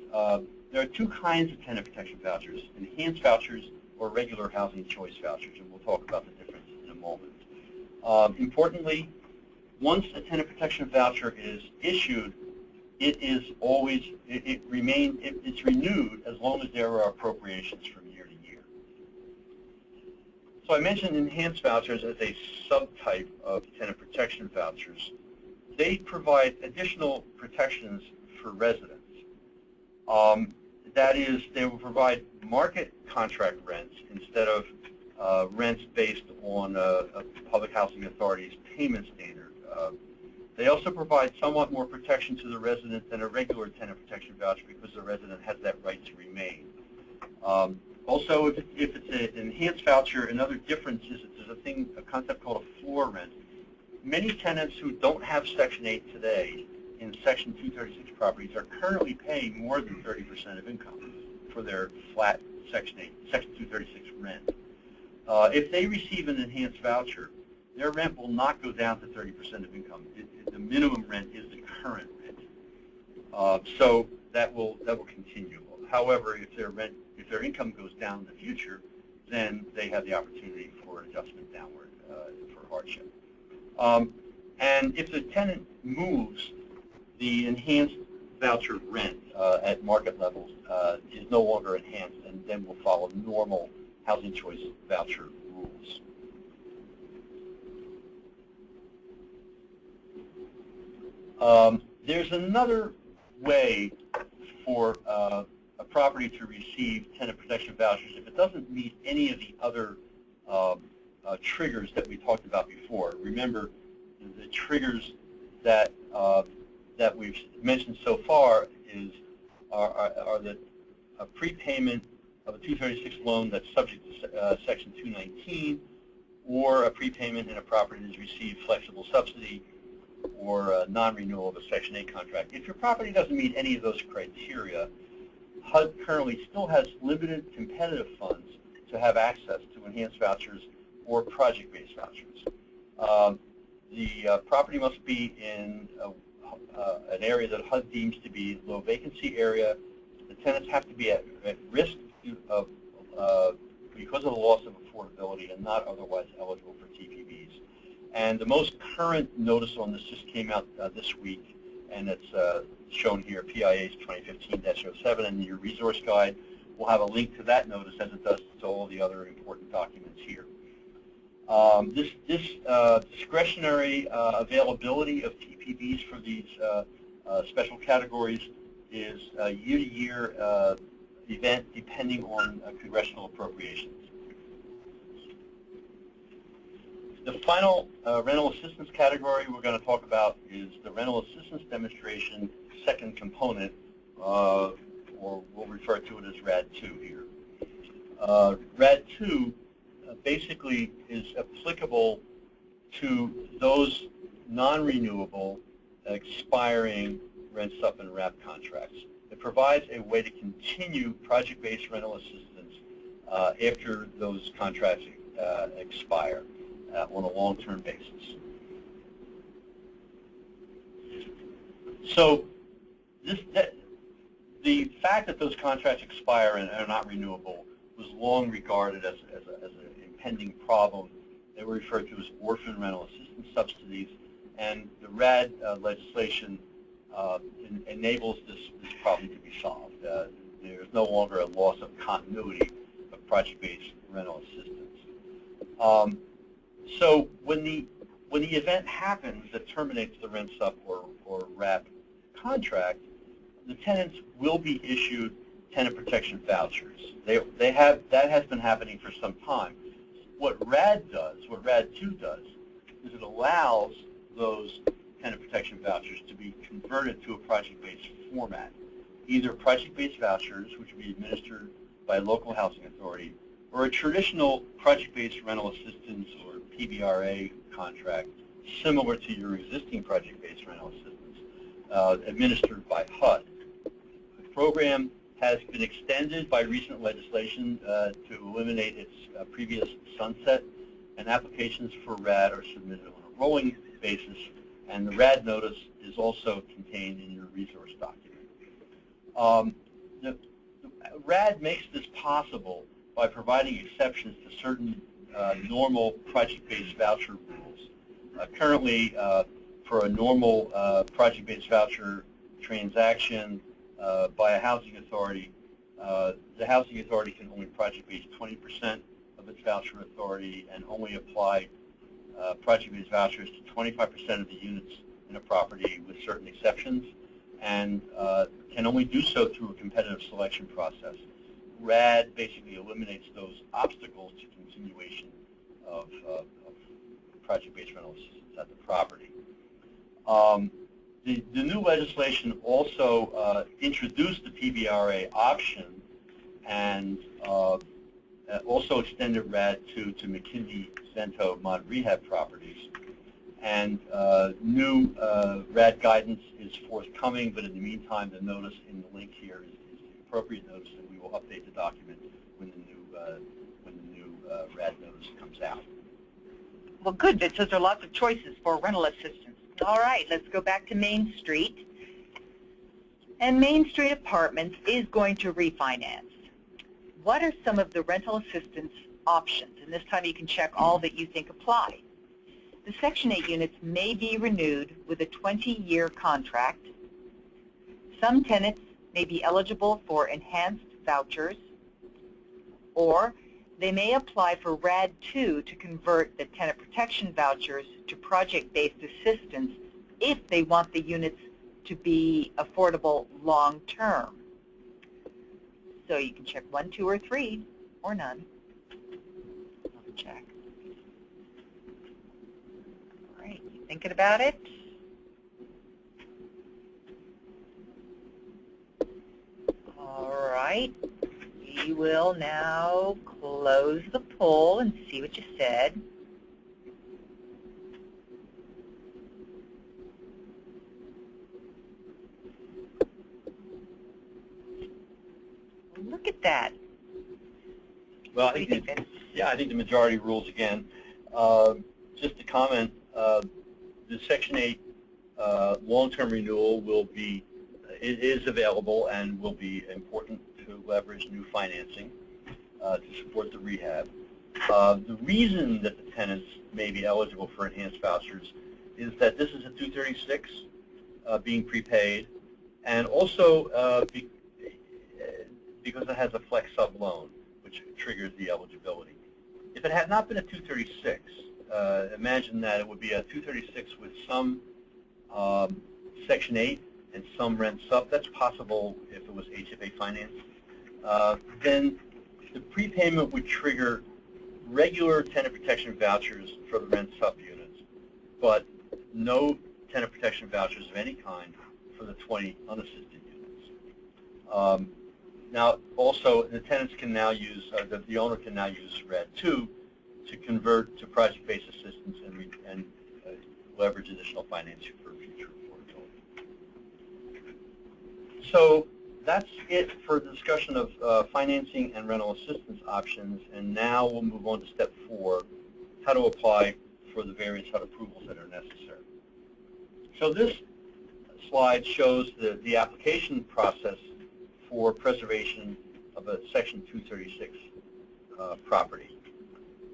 there are two kinds of tenant protection vouchers: enhanced vouchers or regular housing choice vouchers, and we'll talk about the difference in a moment. Importantly, once a tenant protection voucher is issued, it's renewed as long as there are appropriations from year to year. So I mentioned enhanced vouchers as a subtype of tenant protection vouchers. They provide additional protections for residents. That is, they will provide market contract rents instead of rents based on a public housing authority's payment standard. They also provide somewhat more protection to the resident than a regular tenant protection voucher because the resident has that right to remain. Also, if it's an enhanced voucher, another difference is that there's a concept called a floor rent. Many tenants who don't have Section 8 today in Section 236 properties are currently paying more than 30% of income for their flat Section 8, Section 236 rent. If they receive an enhanced voucher, their rent will not go down to 30% of income. The minimum rent is the current rent, so that will continue. However, if their income goes down in the future, then they have the opportunity for adjustment downward for hardship. And if the tenant moves, the enhanced voucher rent at market levels is no longer enhanced, and then will follow normal housing choice voucher rules. There's another way for a property to receive tenant protection vouchers if it doesn't meet any of the other triggers that we talked about before. Remember, the triggers that we've mentioned so far are that a prepayment of a 236 loan that's subject to Section 219, or a prepayment in a property that has received flexible subsidy, or a non-renewal of a Section 8 contract. If your property doesn't meet any of those criteria, HUD currently still has limited competitive funds to have access to enhanced vouchers or project-based vouchers. The property must be in an area that HUD deems to be low vacancy area. The tenants have to be at risk of because of the loss of affordability and not otherwise eligible for TPVs. And the most current notice on this just came out this week, and it's shown here, PIA's 2015-07, and your resource guide will have a link to that notice as it does to all the other important documents here. This discretionary availability of TPVs for these special categories is a year-to-year event depending on congressional appropriations. The final rental assistance category we're going to talk about is the rental assistance demonstration second component, or we'll refer to it as RAD2 here. RAD2 basically is applicable to those non-renewable expiring rent sup and RAP contracts. It provides a way to continue project-based rental assistance after those contracts expire on a long-term basis. So the fact that those contracts expire and are not renewable was long regarded as an impending problem. They were referred to as orphan rental assistance subsidies, and the RAD legislation enables this problem to be solved. There's no longer a loss of continuity of project-based rental assistance. So when the event happens that terminates the rent sup or RAP contract, the tenants will be issued tenant protection vouchers. That has been happening for some time. What RAD2 does, is it allows those tenant protection vouchers to be converted to a project-based format, either project-based vouchers, which will be administered by a local housing authority, or a traditional project-based rental assistance or PBRA contract, similar to your existing project-based rental assistance, administered by HUD. The program has been extended by recent legislation to eliminate its previous sunset, and applications for RAD are submitted on a rolling basis, and the RAD notice is also contained in your resource document. The RAD makes this possible by providing exceptions to certain normal project-based voucher rules. Currently, for a normal project-based voucher transaction by a housing authority, the housing authority can only project-base 20% of its voucher authority and only apply project-based vouchers to 25% of the units in a property with certain exceptions, and can only do so through a competitive selection process. RAD basically eliminates those obstacles to continuation of project-based rental assistance at the property. The new legislation also introduced the PBRA option and also extended RAD2 to McKinney-Vento mod rehab properties. And new RAD guidance is forthcoming, but in the meantime, the notice in the link here is the appropriate notice, and we will update the document when the new RAD notice comes out. Well, good. That says there are lots of choices for rental assistance. All right, let's go back to Main Street. And Main Street Apartments is going to refinance. What are some of the rental assistance options? And this time you can check all that you think apply. The Section 8 units may be renewed with a 20-year contract. Some tenants may be eligible for enhanced vouchers, or they may apply for RAD2 to convert the tenant protection vouchers to project-based assistance if they want the units to be affordable long-term. So you can check 1, 2, or 3, or none. Check. All right, you thinking about it? All right. We will now close the poll and see what you said. Look at that. Well, I think the majority rules again. Just to comment, the Section 8 long-term renewal it is available and will be important to leverage new financing to support the rehab. The reason that the tenants may be eligible for enhanced vouchers is that this is a 236 being prepaid, and also because it has a flex sub loan, which triggers the eligibility. If it had not been a 236, imagine that it would be a 236 with some Section 8 and some rent sub. That's possible if it was HFA financed. Then the prepayment would trigger regular tenant protection vouchers for the rent subunits, but no tenant protection vouchers of any kind for the 20 unassisted units. Now, also, the tenants can now use, the owner can now use RED 2 to convert to project-based assistance and leverage additional financing for future affordability. So that's it for the discussion of financing and rental assistance options, and now we'll move on to step 4, how to apply for the various HUD approvals that are necessary. So this slide shows the application process for preservation of a Section 236 property.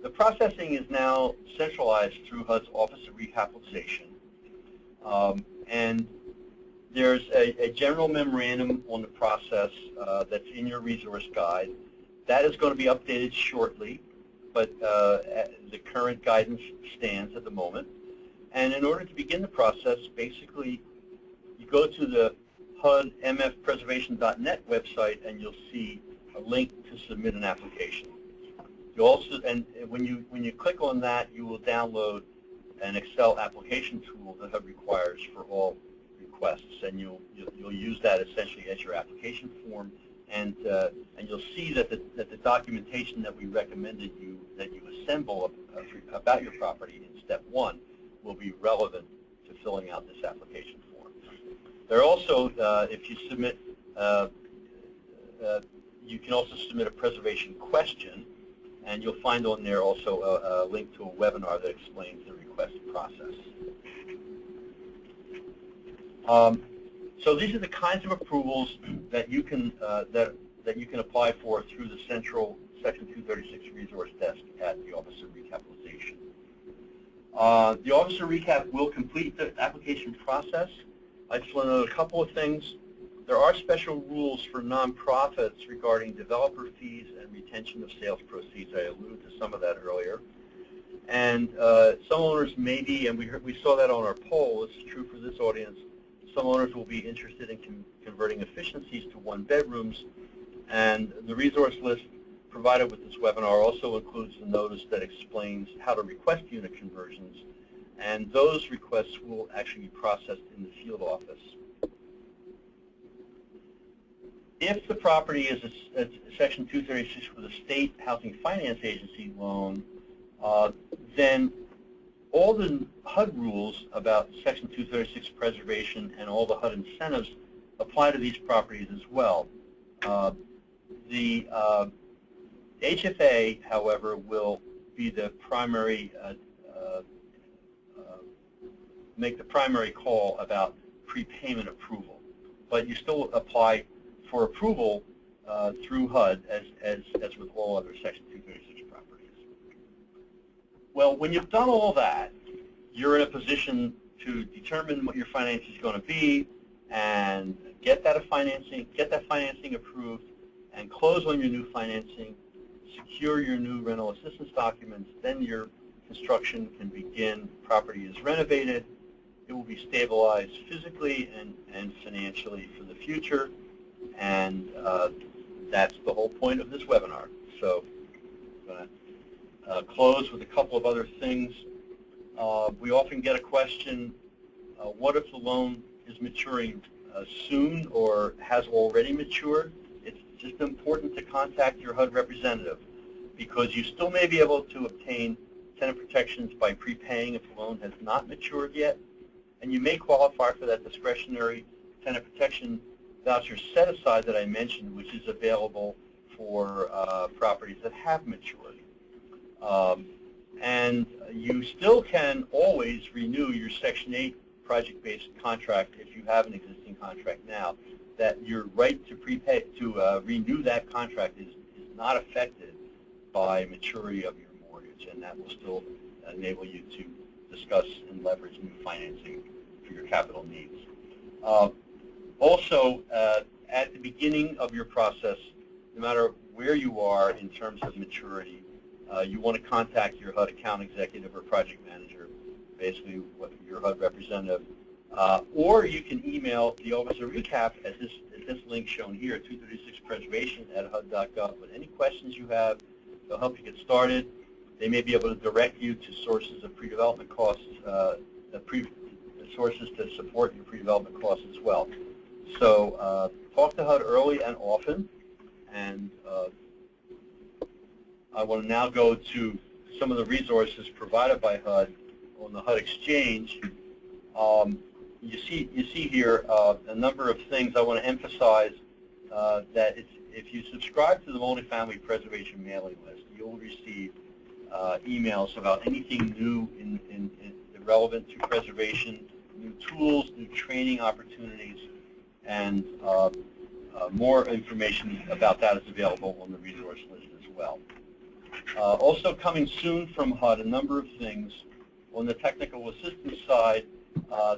The processing is now centralized through HUD's Office of Recapitalization, and there's a general memorandum on the process that's in your resource guide. That is going to be updated shortly, but the current guidance stands at the moment. And in order to begin the process, basically, you go to the HUD-mfpreservation.net website, and you'll see a link to submit an application. You also, and when you click on that, you will download an Excel application tool that HUD requires for all requests, and you'll use that essentially as your application form, and you'll see that the documentation that we recommended that you assemble about your property in step 1 will be relevant to filling out this application form. There are also, if you submit, you can also submit a preservation question, and you'll find on there also a link to a webinar that explains the request process. So these are the kinds of approvals that you can that you can apply for through the central Section 236 resource desk at the Office of Recapitalization. The Office of Recap will complete the application process. I just want to note a couple of things. There are special rules for nonprofits regarding developer fees and retention of sales proceeds. I alluded to some of that earlier. And some owners may be, and we saw that on our poll, it's true for this audience, some owners will be interested in converting efficiencies to one-bedrooms. And the resource list provided with this webinar also includes the notice that explains how to request unit conversions. And those requests will actually be processed in the field office. If the property is a Section 236 with a state housing finance agency loan, then all the HUD rules about Section 236 preservation and all the HUD incentives apply to these properties as well. The HFA, however, will be the primary, make the primary call about prepayment approval. But you still apply for approval through HUD as with all other Section 236 properties. Well, when you've done all that, you're in a position to determine what your financing is going to be and get that financing approved and close on your new financing, secure your new rental assistance documents, then your construction can begin. Property is renovated. It will be stabilized physically and financially for the future. And that's the whole point of this webinar. So I'm going to close with a couple of other things. We often get a question, what if the loan is maturing soon or has already matured? It's just important to contact your HUD representative because you still may be able to obtain tenant protections by prepaying if the loan has not matured yet. And you may qualify for that discretionary tenant protection voucher set aside that I mentioned, which is available for properties that have matured. And you still can always renew your Section 8 project-based contract if you have an existing contract now. That your right to prepay to renew that contract is not affected by maturity of your mortgage, and that will still enable you to discuss and leverage new financing for your capital needs. Also, at the beginning of your process, no matter where you are in terms of maturity, you want to contact your HUD account executive or project manager, basically your HUD representative, or you can email the Office of Recap at this link shown here, 236preservation@hud.gov, with any questions you have. They'll help you get started. They may be able to direct you to sources of pre-development costs, sources to support your pre-development costs as well. So talk to HUD early and often, and I want to now go to some of the resources provided by HUD on the HUD Exchange. You see here a number of things. I want to emphasize that if you subscribe to the multifamily preservation mailing list, you'll receive emails about anything new in relevant to preservation, new tools, new training opportunities, and more information about that is available on the resource list as well. Also coming soon from HUD, a number of things. On the technical assistance side,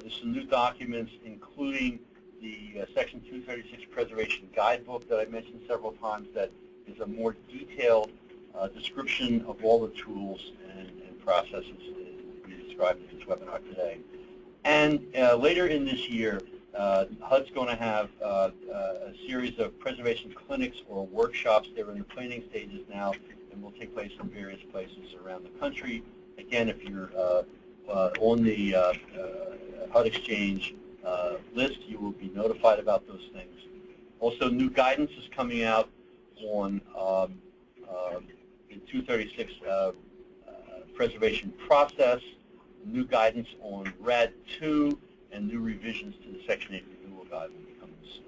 there's some new documents, including the Section 236 Preservation Guidebook that I mentioned several times, that is a more detailed description of all the tools and processes we described in this webinar today. And later in this year, HUD's going to have a series of preservation clinics or workshops. They're in the planning stages now and will take place in various places around the country. Again, if you're on the HUD Exchange list, you will be notified about those things. Also, new guidance is coming out on the 236 preservation process, new guidance on RAD 2, and new revisions to the Section 8 renewal guide will be coming soon.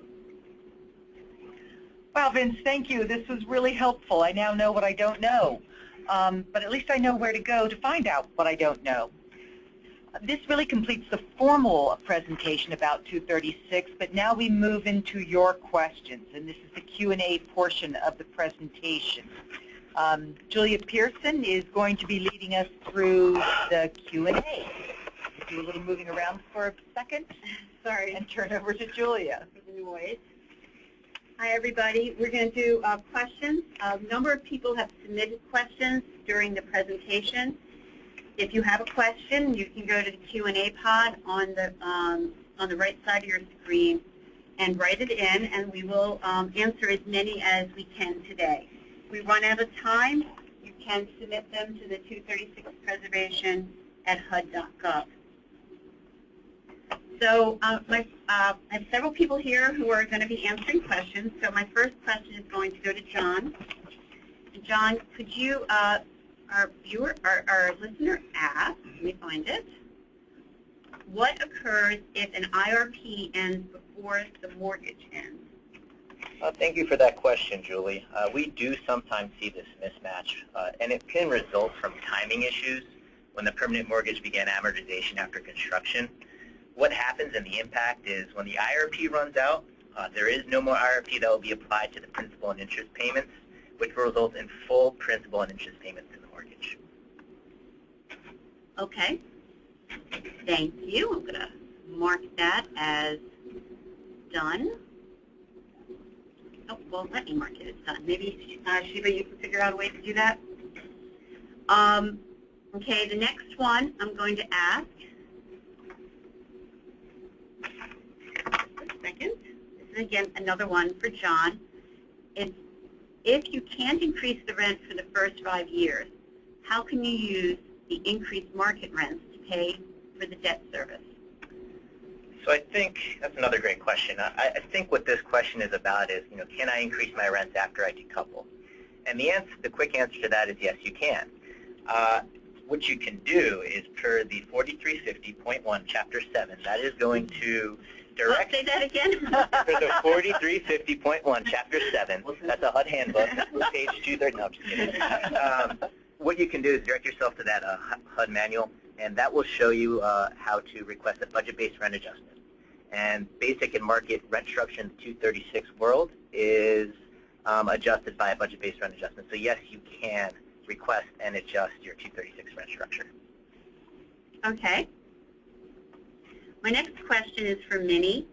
Wow, Vince, thank you. This was really helpful. I now know what I don't know, but at least I know where to go to find out what I don't know. This really completes the formal presentation about 236, but now we move into your questions, and this is the Q&A portion of the presentation. Julia Pearson is going to be leading us through the Q&A. Do a little moving around for a second. Sorry. And turn over to Julia. Hi, everybody. We're going to do questions. A number of people have submitted questions during the presentation. If you have a question, you can go to the Q&A pod on the right side of your screen and write it in, and we will answer as many as we can today. If we run out of time, you can submit them to the 236 preservation at HUD.gov. So I have several people here who are going to be answering questions. So my first question is going to go to John. John, could you, our listener asked, let me find it, what occurs if an IRP ends before the mortgage ends? Thank you for that question, Julie. We do sometimes see this mismatch, and it can result from timing issues when the permanent mortgage began amortization after construction. What happens and the impact is when the IRP runs out, there is no more IRP that will be applied to the principal and interest payments, which will result in full principal and interest payments to the mortgage. Okay. Thank you. I'm going to mark that as done. Oh, well, let me mark it as done. Maybe, Shiva, you can figure out a way to do that. Okay, the next one I'm going to ask. Second. This is again another one for John. If you can't increase the rent for the first 5 years, how can you use the increased market rents to pay for the debt service? So I think that's another great question. I think what this question is about is, can I increase my rents after I decouple? And the quick answer to that is yes, you can. What you can do is per the 4350.1 Chapter 7, that is going to direct... Say that again. For the 4350.1 Chapter 7, that's a HUD handbook, page 230. No, I'm just kidding. What you can do is direct yourself to that HUD manual, and that will show you how to request a budget-based rent adjustment. And basic and market rent structure in the 236 world is adjusted by a budget-based rent adjustment. So yes, you can request and adjust your 236 rent structure. Okay. My next question is for Minnie.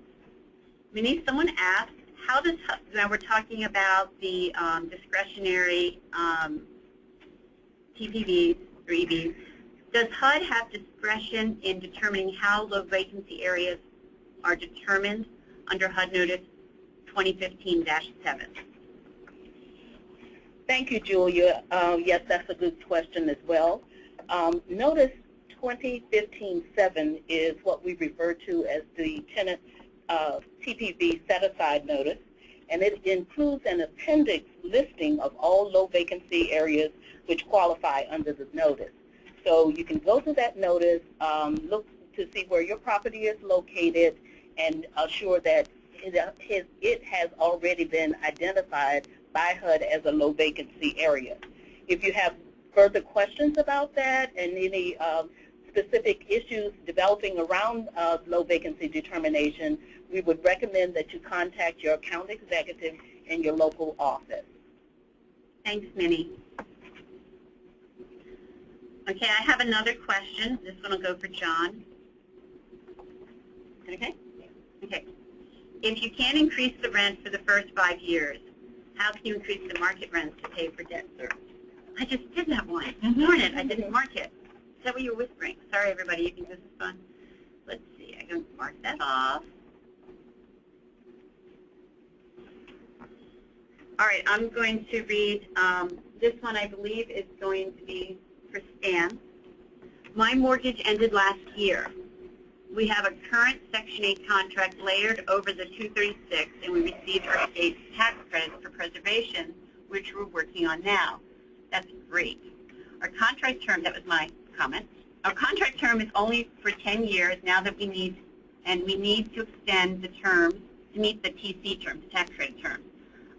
Minnie, someone asked, how does HUD, now we're talking about the discretionary TPVs or EVs, does HUD have discretion in determining how low vacancy areas are determined under HUD Notice 2015-7? Thank you, Julia. Yes, that's a good question as well. Notice 2015-7 is what we refer to as the tenant TPV set-aside notice, and it includes an appendix listing of all low vacancy areas which qualify under the notice. So you can go to that notice, look to see where your property is located, and assure that it has already been identified by HUD as a low vacancy area. If you have further questions about that and any specific issues developing around low vacancy determination, we would recommend that you contact your account executive in your local office. Thanks, Minnie. Okay, I have another question. This one will go for John. Okay? Okay. If you can't increase the rent for the first 5 years, how can you increase the market rents to pay for debt service? I just did that one. Darn it, I didn't mark it. Is that what you were whispering? Sorry, everybody. You think this is fun? Let's see. I'm going to mark that off. All right, I'm going to read, this one I believe is going to be for Stan. My mortgage ended last year. We have a current Section 8 contract layered over the 236, and we received our state tax credits for preservation, which we're working on now. That's great. Our contract term, that was my comment, our contract term is only for 10 years now that we need to extend the term to meet the TC terms, the tax credit terms.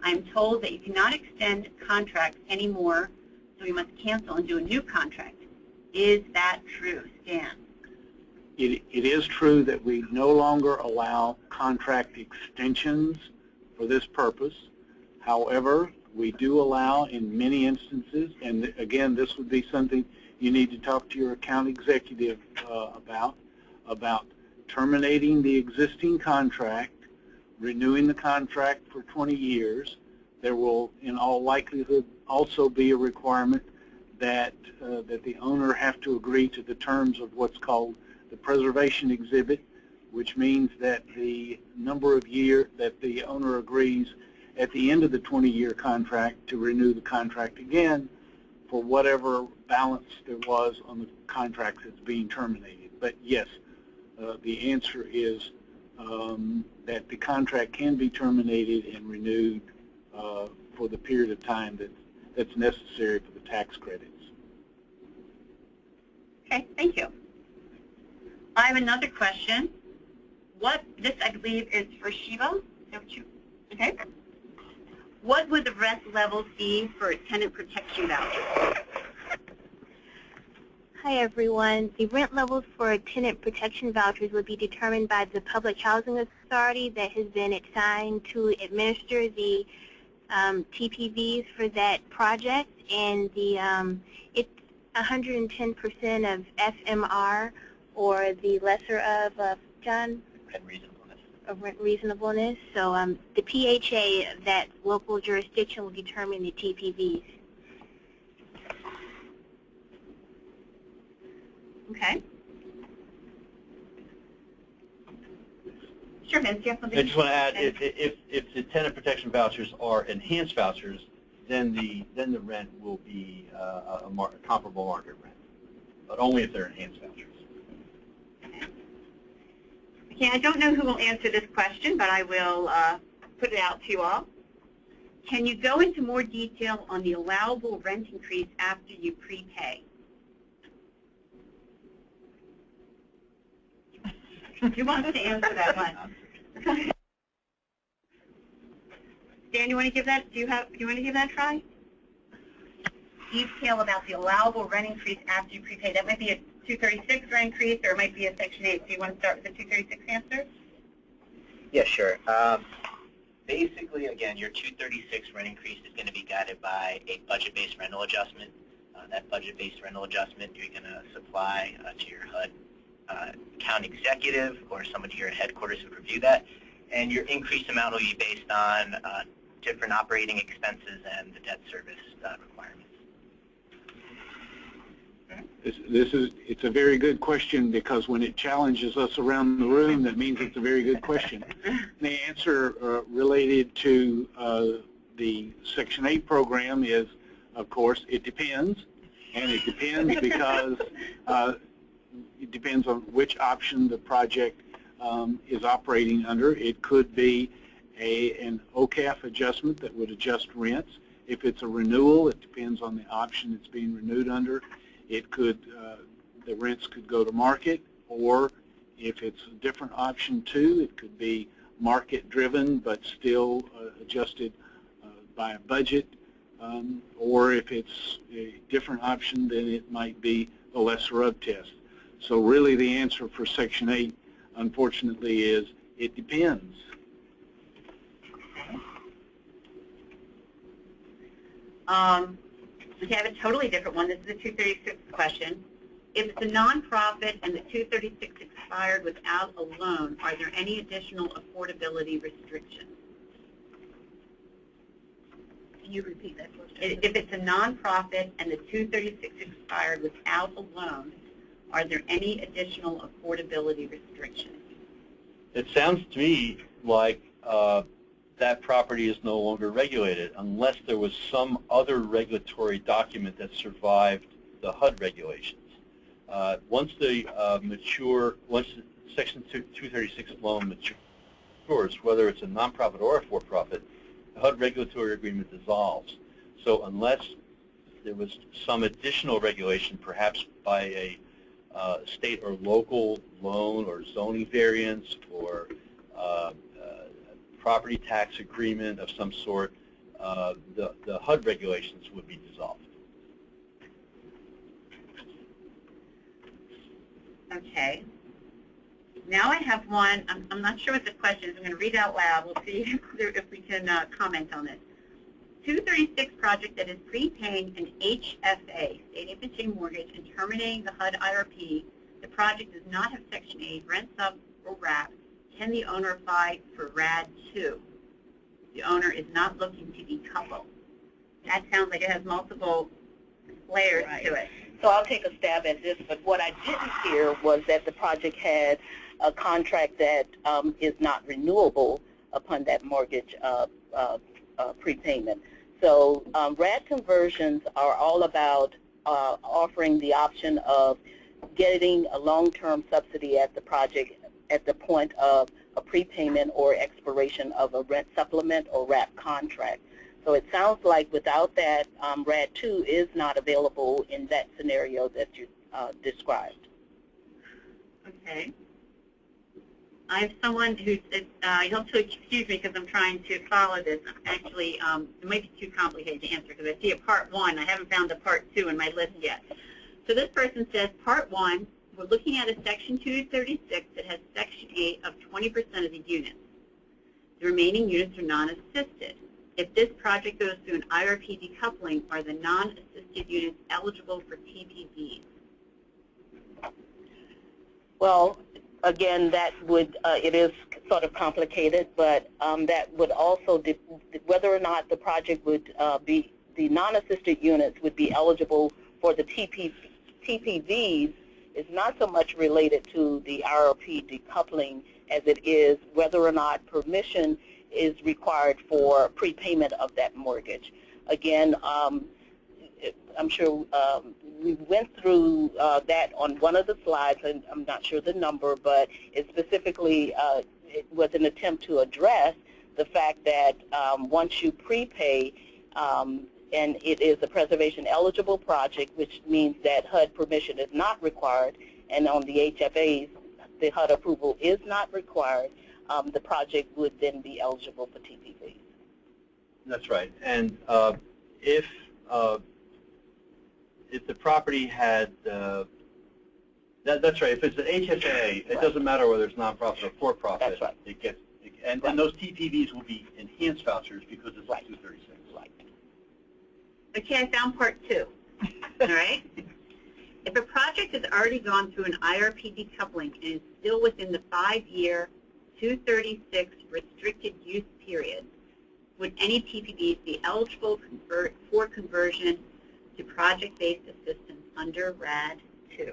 I'm told that you cannot extend contracts anymore, so we must cancel and do a new contract. Is that true, Stan? It is true that we no longer allow contract extensions for this purpose. However, we do allow in many instances, and again, this would be something you need to talk to your account executive about terminating the existing contract, renewing the contract for 20 years. There will, in all likelihood, also be a requirement that the owner have to agree to the terms of what's called the preservation exhibit, which means that the number of years that the owner agrees at the end of the 20-year contract to renew the contract again for whatever balance there was on the contract that's being terminated. But yes, the answer is that the contract can be terminated and renewed for the period of time that's necessary for the tax credits. Okay, thank you. I have another question. This I believe is for Shiva. Okay. What would the rent levels be for a tenant protection voucher? Hi everyone. The rent levels for tenant protection vouchers would be determined by the Public Housing Authority that has been assigned to administer the TPVs for that project, and it's 110% of FMR or the lesser of, John? Rent reasonableness. Of rent reasonableness. So the PHA of that local jurisdiction will determine the TPVs. Okay. Sure, Vince, you have something? I just want to add, if the tenant protection vouchers are enhanced vouchers, then the rent will be a comparable market rent, but only if they're enhanced vouchers. Okay, I don't know who will answer this question, but I will put it out to you all. Can you go into more detail on the allowable rent increase after you prepay? Who wants to answer that one? Dan, you want to give that? Do you want to give that a try? Detail about the allowable rent increase after you prepay. That might be a 236 rent increase, or it might be a Section 8. So you want to start with the 236 answer? Yeah, sure. Basically, again, your 236 rent increase is going to be guided by a budget-based rental adjustment. That budget-based rental adjustment you're going to supply to your HUD account executive or someone to your headquarters who review that, and your increased amount will be based on different operating expenses and the debt service requirements. It's a very good question, because when it challenges us around the room, that means it's a very good question. The answer related to the Section 8 program is, of course, it depends. And it depends because it depends on which option the project is operating under. It could be an OCAF adjustment that would adjust rents. If it's a renewal, it depends on the option it's being renewed under. It could, the rents could go to market, or if it's a different option too, it could be market driven but still adjusted by a budget, or if it's a different option, then it might be the lesser of test. So really the answer for Section 8, unfortunately, is it depends. We have a totally different one. This is a 236 question. If it's a nonprofit and the 236 expired without a loan, are there any additional affordability restrictions? Can you repeat that question? If it's a nonprofit and the 236 expired without a loan, are there any additional affordability restrictions? It sounds to me like that property is no longer regulated unless there was some other regulatory document that survived the HUD regulations. Once the Section 236 loan matures, whether it's a nonprofit or a for-profit, the HUD regulatory agreement dissolves. So unless there was some additional regulation, perhaps by a state or local loan or zoning variance or property tax agreement of some sort, the HUD regulations would be dissolved. Okay. Now I have one. I'm not sure what the question is. I'm going to read out loud. We'll see if we can comment on it. 236 project that is prepaying an HFA, state agency mortgage, and terminating the HUD IRP. The project does not have Section 8, rent sub, or RAP. Can the owner apply for RAD 2? The owner is not looking to decouple. That sounds like it has multiple layers to it. So I'll take a stab at this, but what I didn't hear was that the project had a contract that is not renewable upon that mortgage prepayment. So RAD conversions are all about offering the option of getting a long-term subsidy at the project at the point of a prepayment or expiration of a rent supplement or RAP contract. So it sounds like without that, RAD 2 is not available in that scenario that you described. Okay. I have someone who's, you'll have to excuse me because I'm trying to follow this. Actually, it might be too complicated to answer because I see a part 1. I haven't found the part 2 in my list yet. So this person says, part 1, we're looking at a Section 236 that has Section 8 of 20% of the units. The remaining units are non-assisted. If this project goes through an IRP decoupling, are the non-assisted units eligible for TPVs? Well, again, that would, it is sort of complicated, but that would also, whether or not the project would be, the non-assisted units would be eligible for the TPVs is not so much related to the IRP decoupling as it is whether or not permission is required for prepayment of that mortgage. Again, I'm sure we went through that on one of the slides, and I'm not sure the number, but it specifically it was an attempt to address the fact that once you prepay, and it is a preservation eligible project, which means that HUD permission is not required, and on the HFAs, the HUD approval is not required, the project would then be eligible for TPVs. That's right. And if the property had, that's right. If it's an HFA, it doesn't matter whether it's nonprofit or for-profit. That's right. It gets, and those TPVs will be enhanced vouchers because it's 236. Right. Okay, I found part 2. All right. If a project has already gone through an IRP decoupling and is still within the 5-year 236 restricted use period, would any TPVs be eligible for conversion to project-based assistance under RAD 2?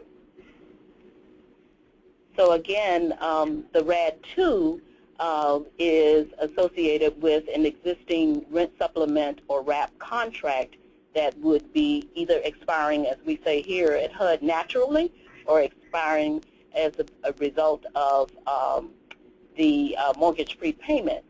So again, the RAD 2 is associated with an existing rent supplement or RAP contract that would be either expiring, as we say here at HUD, naturally, or expiring as a result of the mortgage prepayment.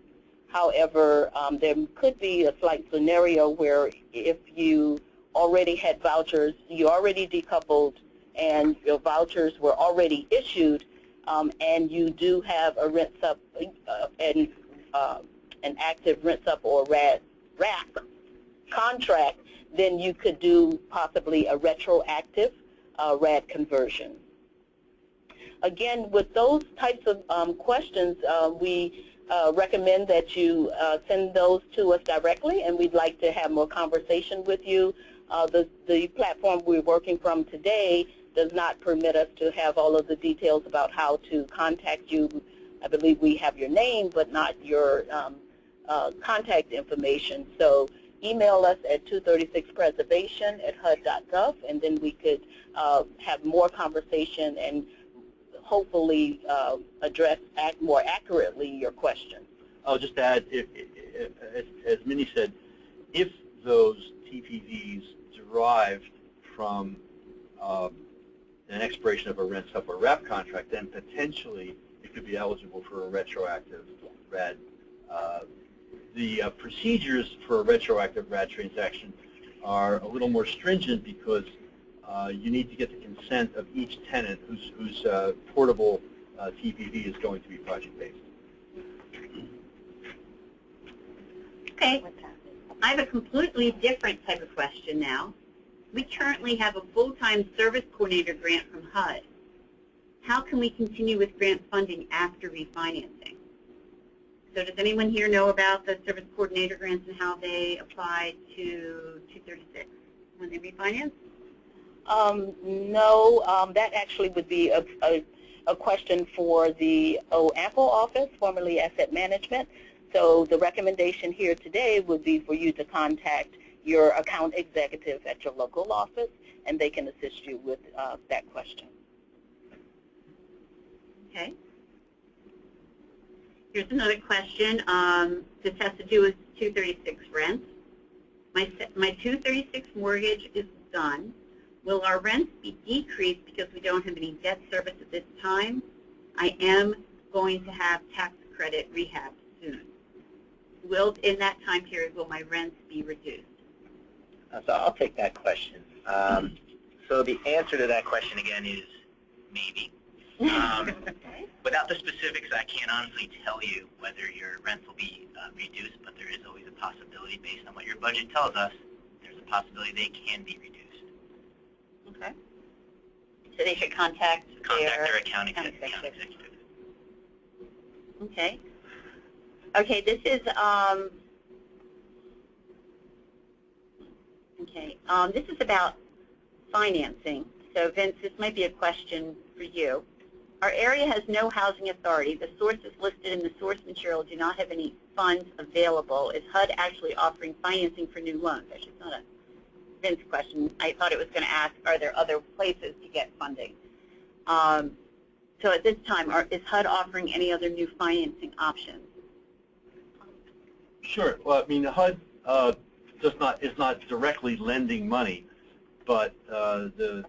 However, there could be a slight scenario where if you already had vouchers, you already decoupled, and your vouchers were already issued, and you do have a rent sup an active rent sup or RAP contract, then you could do possibly a retroactive RAD conversion. Again, with those types of questions, we recommend that you send those to us directly, and we'd like to have more conversation with you. The platform we're working from today does not permit us to have all of the details about how to contact you. I believe we have your name, but not your contact information. So email us at 236preservation@hud.gov, and then we could have more conversation and hopefully address more accurately your question. I'll just add, as Minnie said, if those TPVs derived from an expiration of a rent sup or RAP contract, then potentially it could be eligible for a retroactive RAD. The procedures for a retroactive RAD transaction are a little more stringent because you need to get the consent of each tenant whose portable TPV is going to be project-based. Okay. I have a completely different type of question now. We currently have a full-time service coordinator grant from HUD. How can we continue with grant funding after refinancing? So does anyone here know about the service coordinator grants and how they apply to 236 when they refinance? No, that actually would be a question for the OAMPO office, formerly Asset Management. So the recommendation here today would be for you to contact your account executive at your local office, and they can assist you with that question. Okay. Here's another question. This has to do with 236 rents. My 236 mortgage is done. Will our rents be decreased because we don't have any debt service at this time? I am going to have tax credit rehab soon. In that time period, will my rents be reduced? So I'll take that question. So the answer to that question, again, is maybe. Without the specifics, I can't honestly tell you whether your rents will be reduced, but there is always a possibility based on what your budget tells us. There's a possibility they can be reduced. Okay. So they should contact their account executive. Okay. Okay, this is this is about financing. So Vince, this might be a question for you. Our area has no housing authority. The sources listed in the source material do not have any funds available. Is HUD actually offering financing for new loans? Actually, it's not a Vince question. I thought it was going to ask, are there other places to get funding? So at this time, is HUD offering any other new financing options? Sure. Well, I mean, HUD is not directly lending money, but the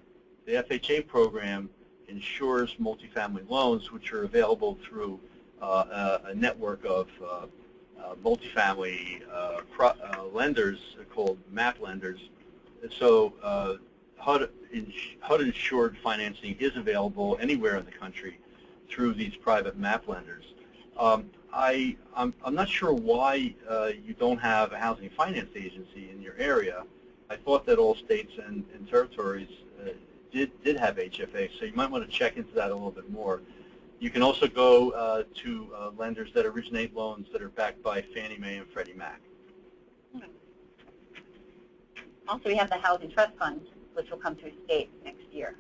FHA program insures multifamily loans, which are available through a network of multifamily lenders called MAP lenders. So HUD-insured financing is available anywhere in the country through these private MAP lenders. I'm not sure why you don't have a housing finance agency in your area. I thought that all states and territories did have HFA, so you might want to check into that a little bit more. You can also go to lenders that originate loans that are backed by Fannie Mae and Freddie Mac. Also, we have the Housing Trust Fund, which will come through states next year,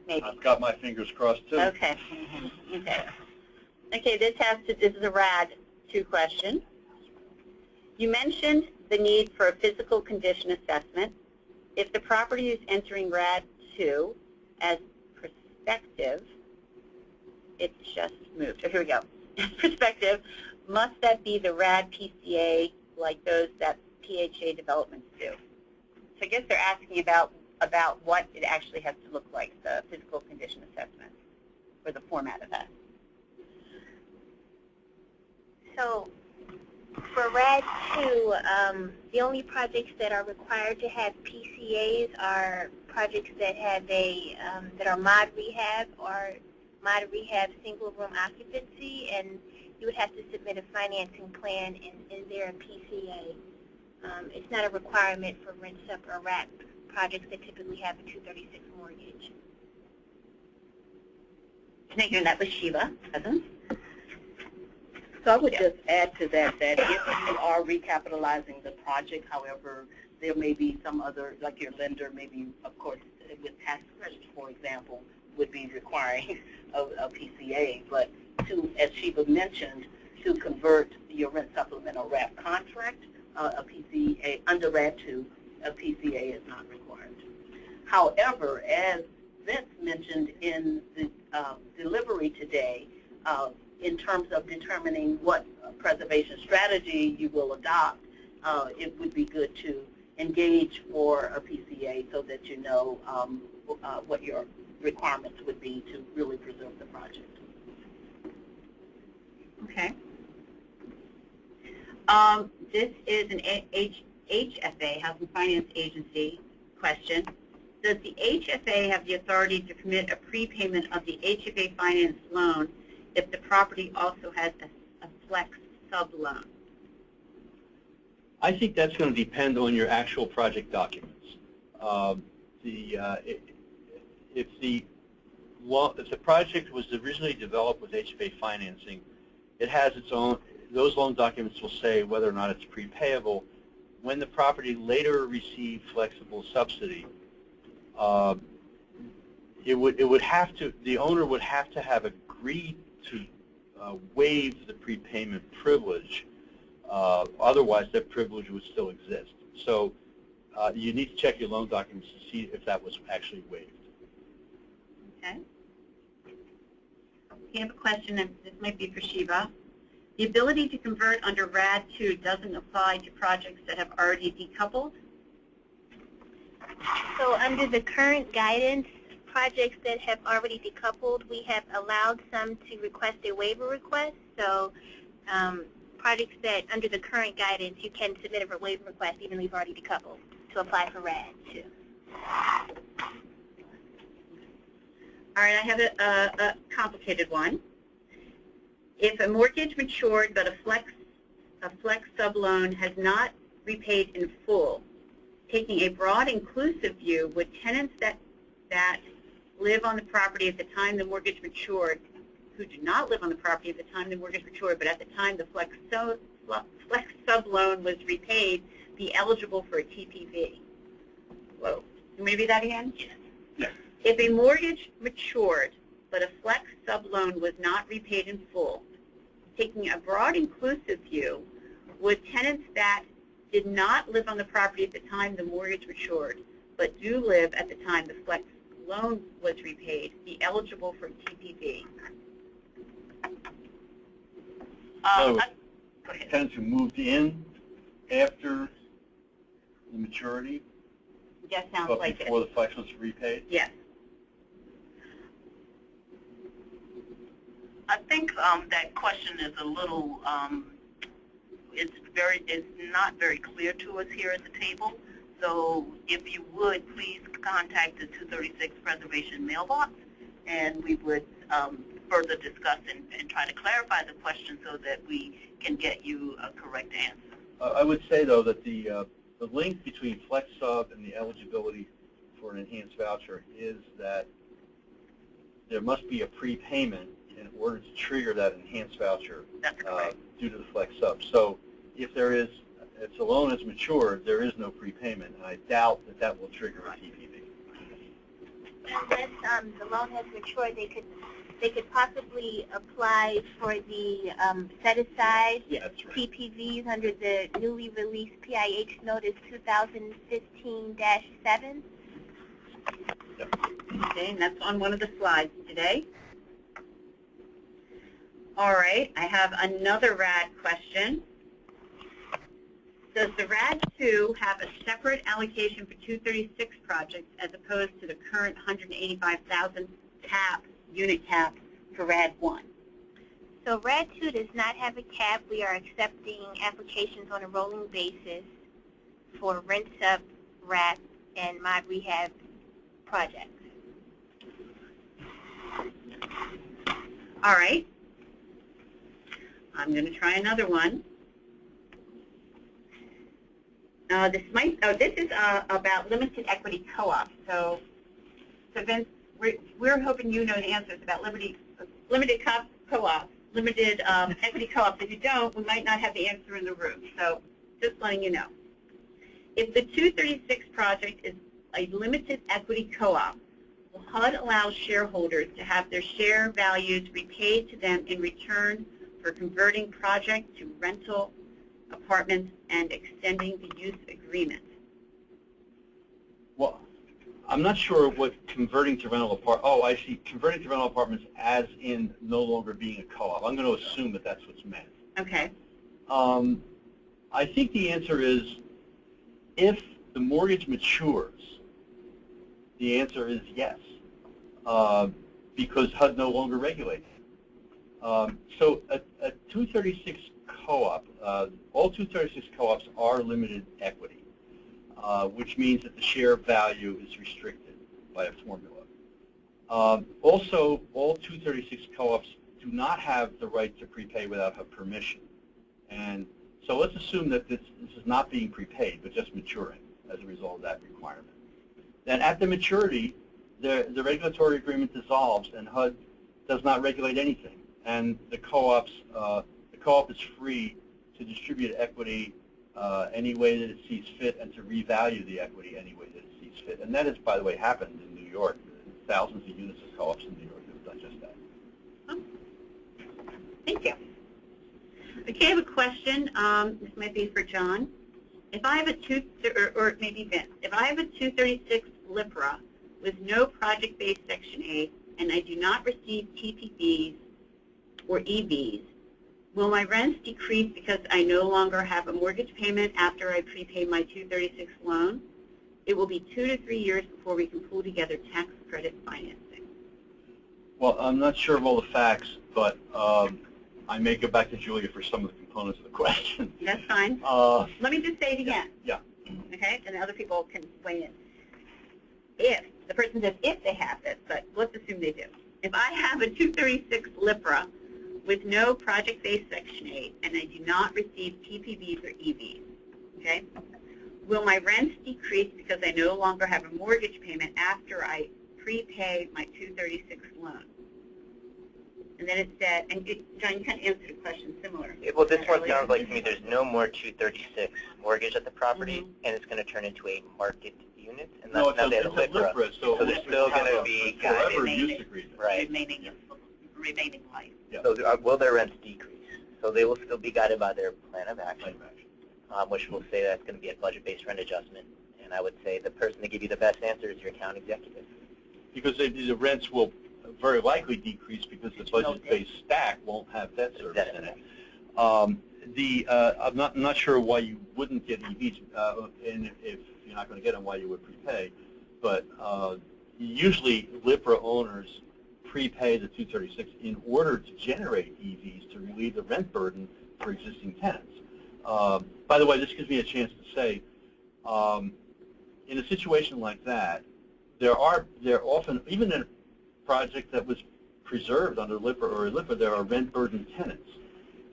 maybe. I've got my fingers crossed, too. Okay. Okay. Okay, this is a RAD 2 question. You mentioned the need for a physical condition assessment. If the property is entering RAD 2 as prospective, it just moved. So here we go. perspective, must that be the RAD PCA like those that PHA developments do? So I guess they're asking about what it actually has to look like, the physical condition assessment, or the format of that. So for RAD 2, the only projects that are required to have PCAs are projects that have that are mod rehab or mod rehab single room occupancy, and you would have to submit a financing plan, and is there a PCA? It's not a requirement for rent sup or RAP projects that typically have a 236 mortgage. Thank you, and that was Shiva Cousins. So I would just add to that if you are recapitalizing the project, however, there may be some other, like your lender, maybe, of course, with tax credits, for example, would be requiring a PCA. But as Shiva mentioned, to convert your rent supplement or RAP contract, a PCA, under RAD 2, a PCA is not required. However, as Vince mentioned in the delivery today, in terms of determining what preservation strategy you will adopt, it would be good to engage for a PCA so that you know what your requirements would be to really preserve the project. Okay. This is an HFA, Housing Finance Agency, question. Does the HFA have the authority to permit a prepayment of the HFA finance loan if the property also has a flex sub-loan? I think that's going to depend on your actual project documents. If the project was originally developed with HFA financing, it has its own, those loan documents will say whether or not it's prepayable. When the property later received flexible subsidy, it would have to, the owner would have to have agreed to waive the prepayment privilege. Otherwise, that privilege would still exist. So you need to check your loan documents to see if that was actually waived. Okay. We have a question, and this might be for Shiva. The ability to convert under RAD 2 doesn't apply to projects that have already decoupled? So under the current guidance, projects that have already decoupled, we have allowed some to request a waiver request. So projects that, under the current guidance, you can submit a waiver request even though you've already decoupled to apply for RAD 2. All right, I have a complicated one. If a mortgage matured but a flex sub-loan has not repaid in full, taking a broad inclusive view, would tenants that live on the property at the time the mortgage matured, who do not live on the property at the time the mortgage matured, but at the time the flex sub-loan was repaid, be eligible for a TPV? Whoa. Can we read that again? Yes. If a mortgage matured, but a flex sub-loan was not repaid in full, taking a broad inclusive view, would tenants that did not live on the property at the time the mortgage matured, but do live at the time the flex loan was repaid, be eligible for TPV? So, tenants who moved in after the maturity, That sounds but like before it. the flex was repaid? Yes. I think that question is a little, it's not very clear to us here at the table. So if you would, please contact the 236 Preservation mailbox, and we would further discuss and try to clarify the question so that we can get you a correct answer. I would say, though, that the link between flex sub and the eligibility for an enhanced voucher is that there must be a prepayment in order to trigger that enhanced voucher due to the flex sub. So if the loan is matured, there is no prepayment, and I doubt that will trigger a TPV. Unless the loan has matured, they could possibly apply for the set-aside TPVs under the newly released PIH Notice 2015-7. Yep. Okay, and that's on one of the slides today. All right, I have another RAD question. Does the RAD 2 have a separate allocation for 236 projects as opposed to the current 185,000 unit cap for RAD 1? So RAD 2 does not have a cap. We are accepting applications on a rolling basis for rent-up, RAP, and mod rehab projects. All right. I'm going to try another one. This is about limited equity co-ops. So Vince, we're hoping you know the answers about limited co-ops, limited equity co-ops. If you don't, we might not have the answer in the room. So just letting you know. If the 236 project is a limited equity co-op, will HUD allow shareholders to have their share values repaid to them in return for converting project to rental apartments and extending the use agreement? Well, I'm not sure what converting to rental apartments. Oh, I see. Converting to rental apartments as in no longer being a co-op. I'm going to assume that that's what's meant. Okay. I think the answer is if the mortgage matures, the answer is yes, because HUD no longer regulates it. So a 236 co-op, all 236 co-ops are limited equity, which means that the share value is restricted by a formula. Also, all 236 co-ops do not have the right to prepay without HUD permission. And so let's assume that this is not being prepaid, but just maturing as a result of that requirement. Then at the maturity, the regulatory agreement dissolves and HUD does not regulate anything. And the co-op is free to distribute equity any way that it sees fit and to revalue the equity any way that it sees fit. And that has, by the way, happened in New York. Thousands of units of co-ops in New York have done just that. Oh. Thank you. Okay, I have a question. This might be for John. If I have a or maybe Vince, if I have a 236 LIPRA with no project-based Section 8 and I do not receive TPBs or EBs, will my rents decrease because I no longer have a mortgage payment after I prepay my 236 loan? It will be 2 to 3 years before we can pull together tax credit financing. Well, I'm not sure of all the facts, but I may go back to Julia for some of the components of the question. That's fine. Let me just say it again. Yeah. Okay, and other people can weigh in. If, the person says if they have this, but let's assume they do. If I have a 236 LIPRA with no project-based Section 8 and I do not receive TPBs or EBs, okay, will my rents decrease because I no longer have a mortgage payment after I prepay my 236 loan? And then it said, and John, you kind of answered a question similar. Well, this one sounds like to me there's no more 236 mortgage at the property, and it's going to turn into a market unit, and No, that's now they have a LIPRA. So there's still going to be forever use agreement. Right. Remaining life. Yeah. So will their rents decrease? So they will still be guided by their plan of action, which will say that's going to be a budget-based rent adjustment. And I would say the person to give you the best answer is your account executive. Because the rents will very likely decrease because the budget-based stack won't have debt service in it. I'm not sure why you wouldn't get EVs, and if you're not going to get them, why you would prepay. But usually, LIPRA owners prepay the 236 in order to generate EVs to relieve the rent burden for existing tenants. By the way, this gives me a chance to say, in a situation like that, there often, even in a project that was preserved under LIPRA or LIPRA, there are rent burden tenants.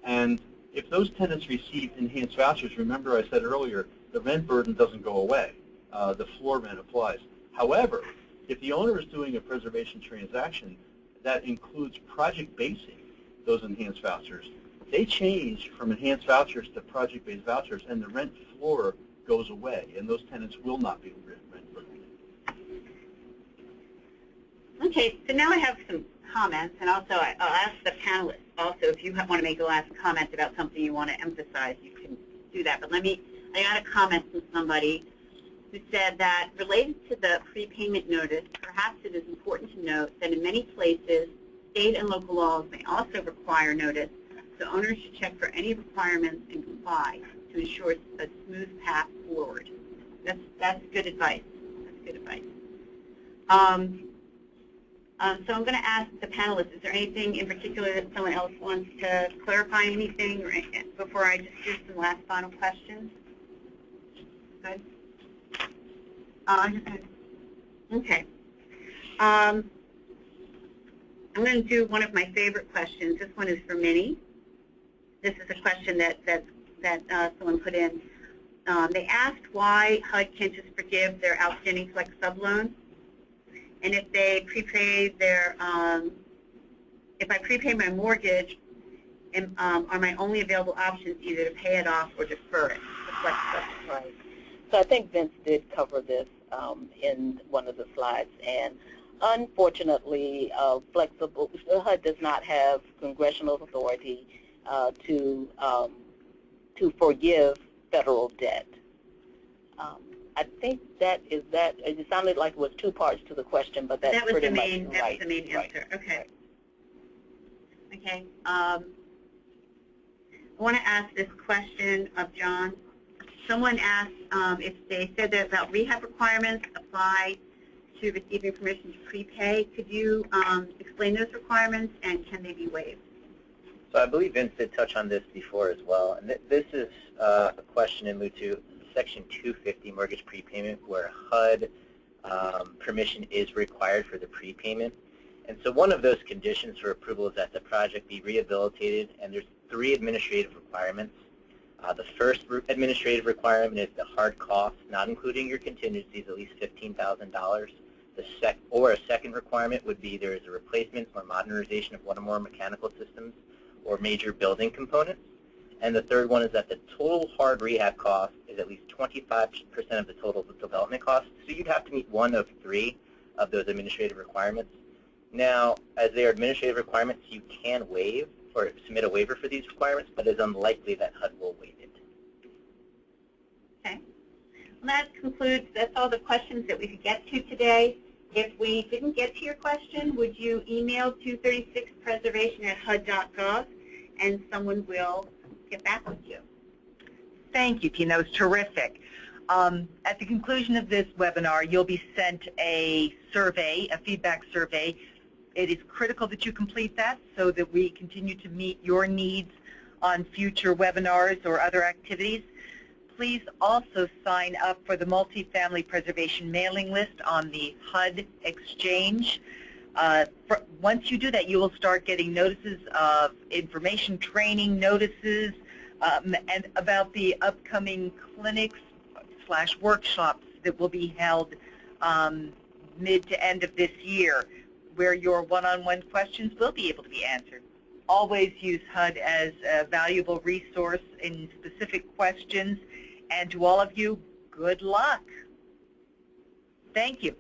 And if those tenants receive enhanced vouchers, remember I said earlier, the rent burden doesn't go away. The floor rent applies. However, if the owner is doing a preservation transaction that includes project basing those enhanced vouchers, they change from enhanced vouchers to project-based vouchers, and the rent floor goes away, and those tenants will not be rent burden. Okay, so now I have some comments, and also I'll ask the panelists also if you want to make a last comment about something you want to emphasize, you can do that. But I got a comment from somebody who said that related to the prepayment notice, perhaps it is important to note that in many places State and local laws may also require notice, so owners should check for any requirements and comply to ensure a smooth path forward. That's good advice. That's good advice. So I'm going to ask the panelists, is there anything in particular that someone else wants to clarify anything before I just do some last final questions? Good. Okay. I'm going to do one of my favorite questions. This one is for Minnie. This is a question that someone put in. They asked why HUD can't just forgive their outstanding flex subloan, and if they prepay their, if I prepay my mortgage, are my only available options either to pay it off or defer it, the flex subloan? Right. So I think Vince did cover this in one of the slides, and unfortunately, HUD does not have congressional authority to forgive federal debt. I think that is that. It sounded like it was two parts to the question, but that's pretty much right. That was the main answer. Right. Okay. Okay. I want to ask this question of John. Someone asked if they said that about rehab requirements apply to receiving permission to prepay. Could you explain those requirements, and can they be waived? So I believe Vince did touch on this before as well, and this is a question in lieu to Section 250 mortgage prepayment, where HUD permission is required for the prepayment. And so one of those conditions for approval is that the project be rehabilitated, and there's 3 administrative requirements. The first administrative requirement is the hard cost, not including your contingencies, at least $15,000. A second requirement would be there is a replacement or modernization of one or more mechanical systems or major building components. And the third one is that the total hard rehab cost is at least 25% of the total development cost. So you'd have to meet one of 3 of those administrative requirements. Now, as they are administrative requirements, you can waive or submit a waiver for these requirements, but it's unlikely that HUD will waive it. Okay. Well, that's all the questions that we could get to today. If we didn't get to your question, would you email 236preservation@hud.gov, and someone will get back with you. Thank you, Tina. That was terrific. At the conclusion of this webinar, you'll be sent a survey, a feedback survey. It is critical that you complete that so that we continue to meet your needs on future webinars or other activities. Please also sign up for the multifamily preservation mailing list on the HUD exchange. Once you do that, you will start getting notices of information, training notices, and about the upcoming clinics/workshops that will be held mid to end of this year, where your one-on-one questions will be able to be answered. Always use HUD as a valuable resource in specific questions. And to all of you, good luck. Thank you.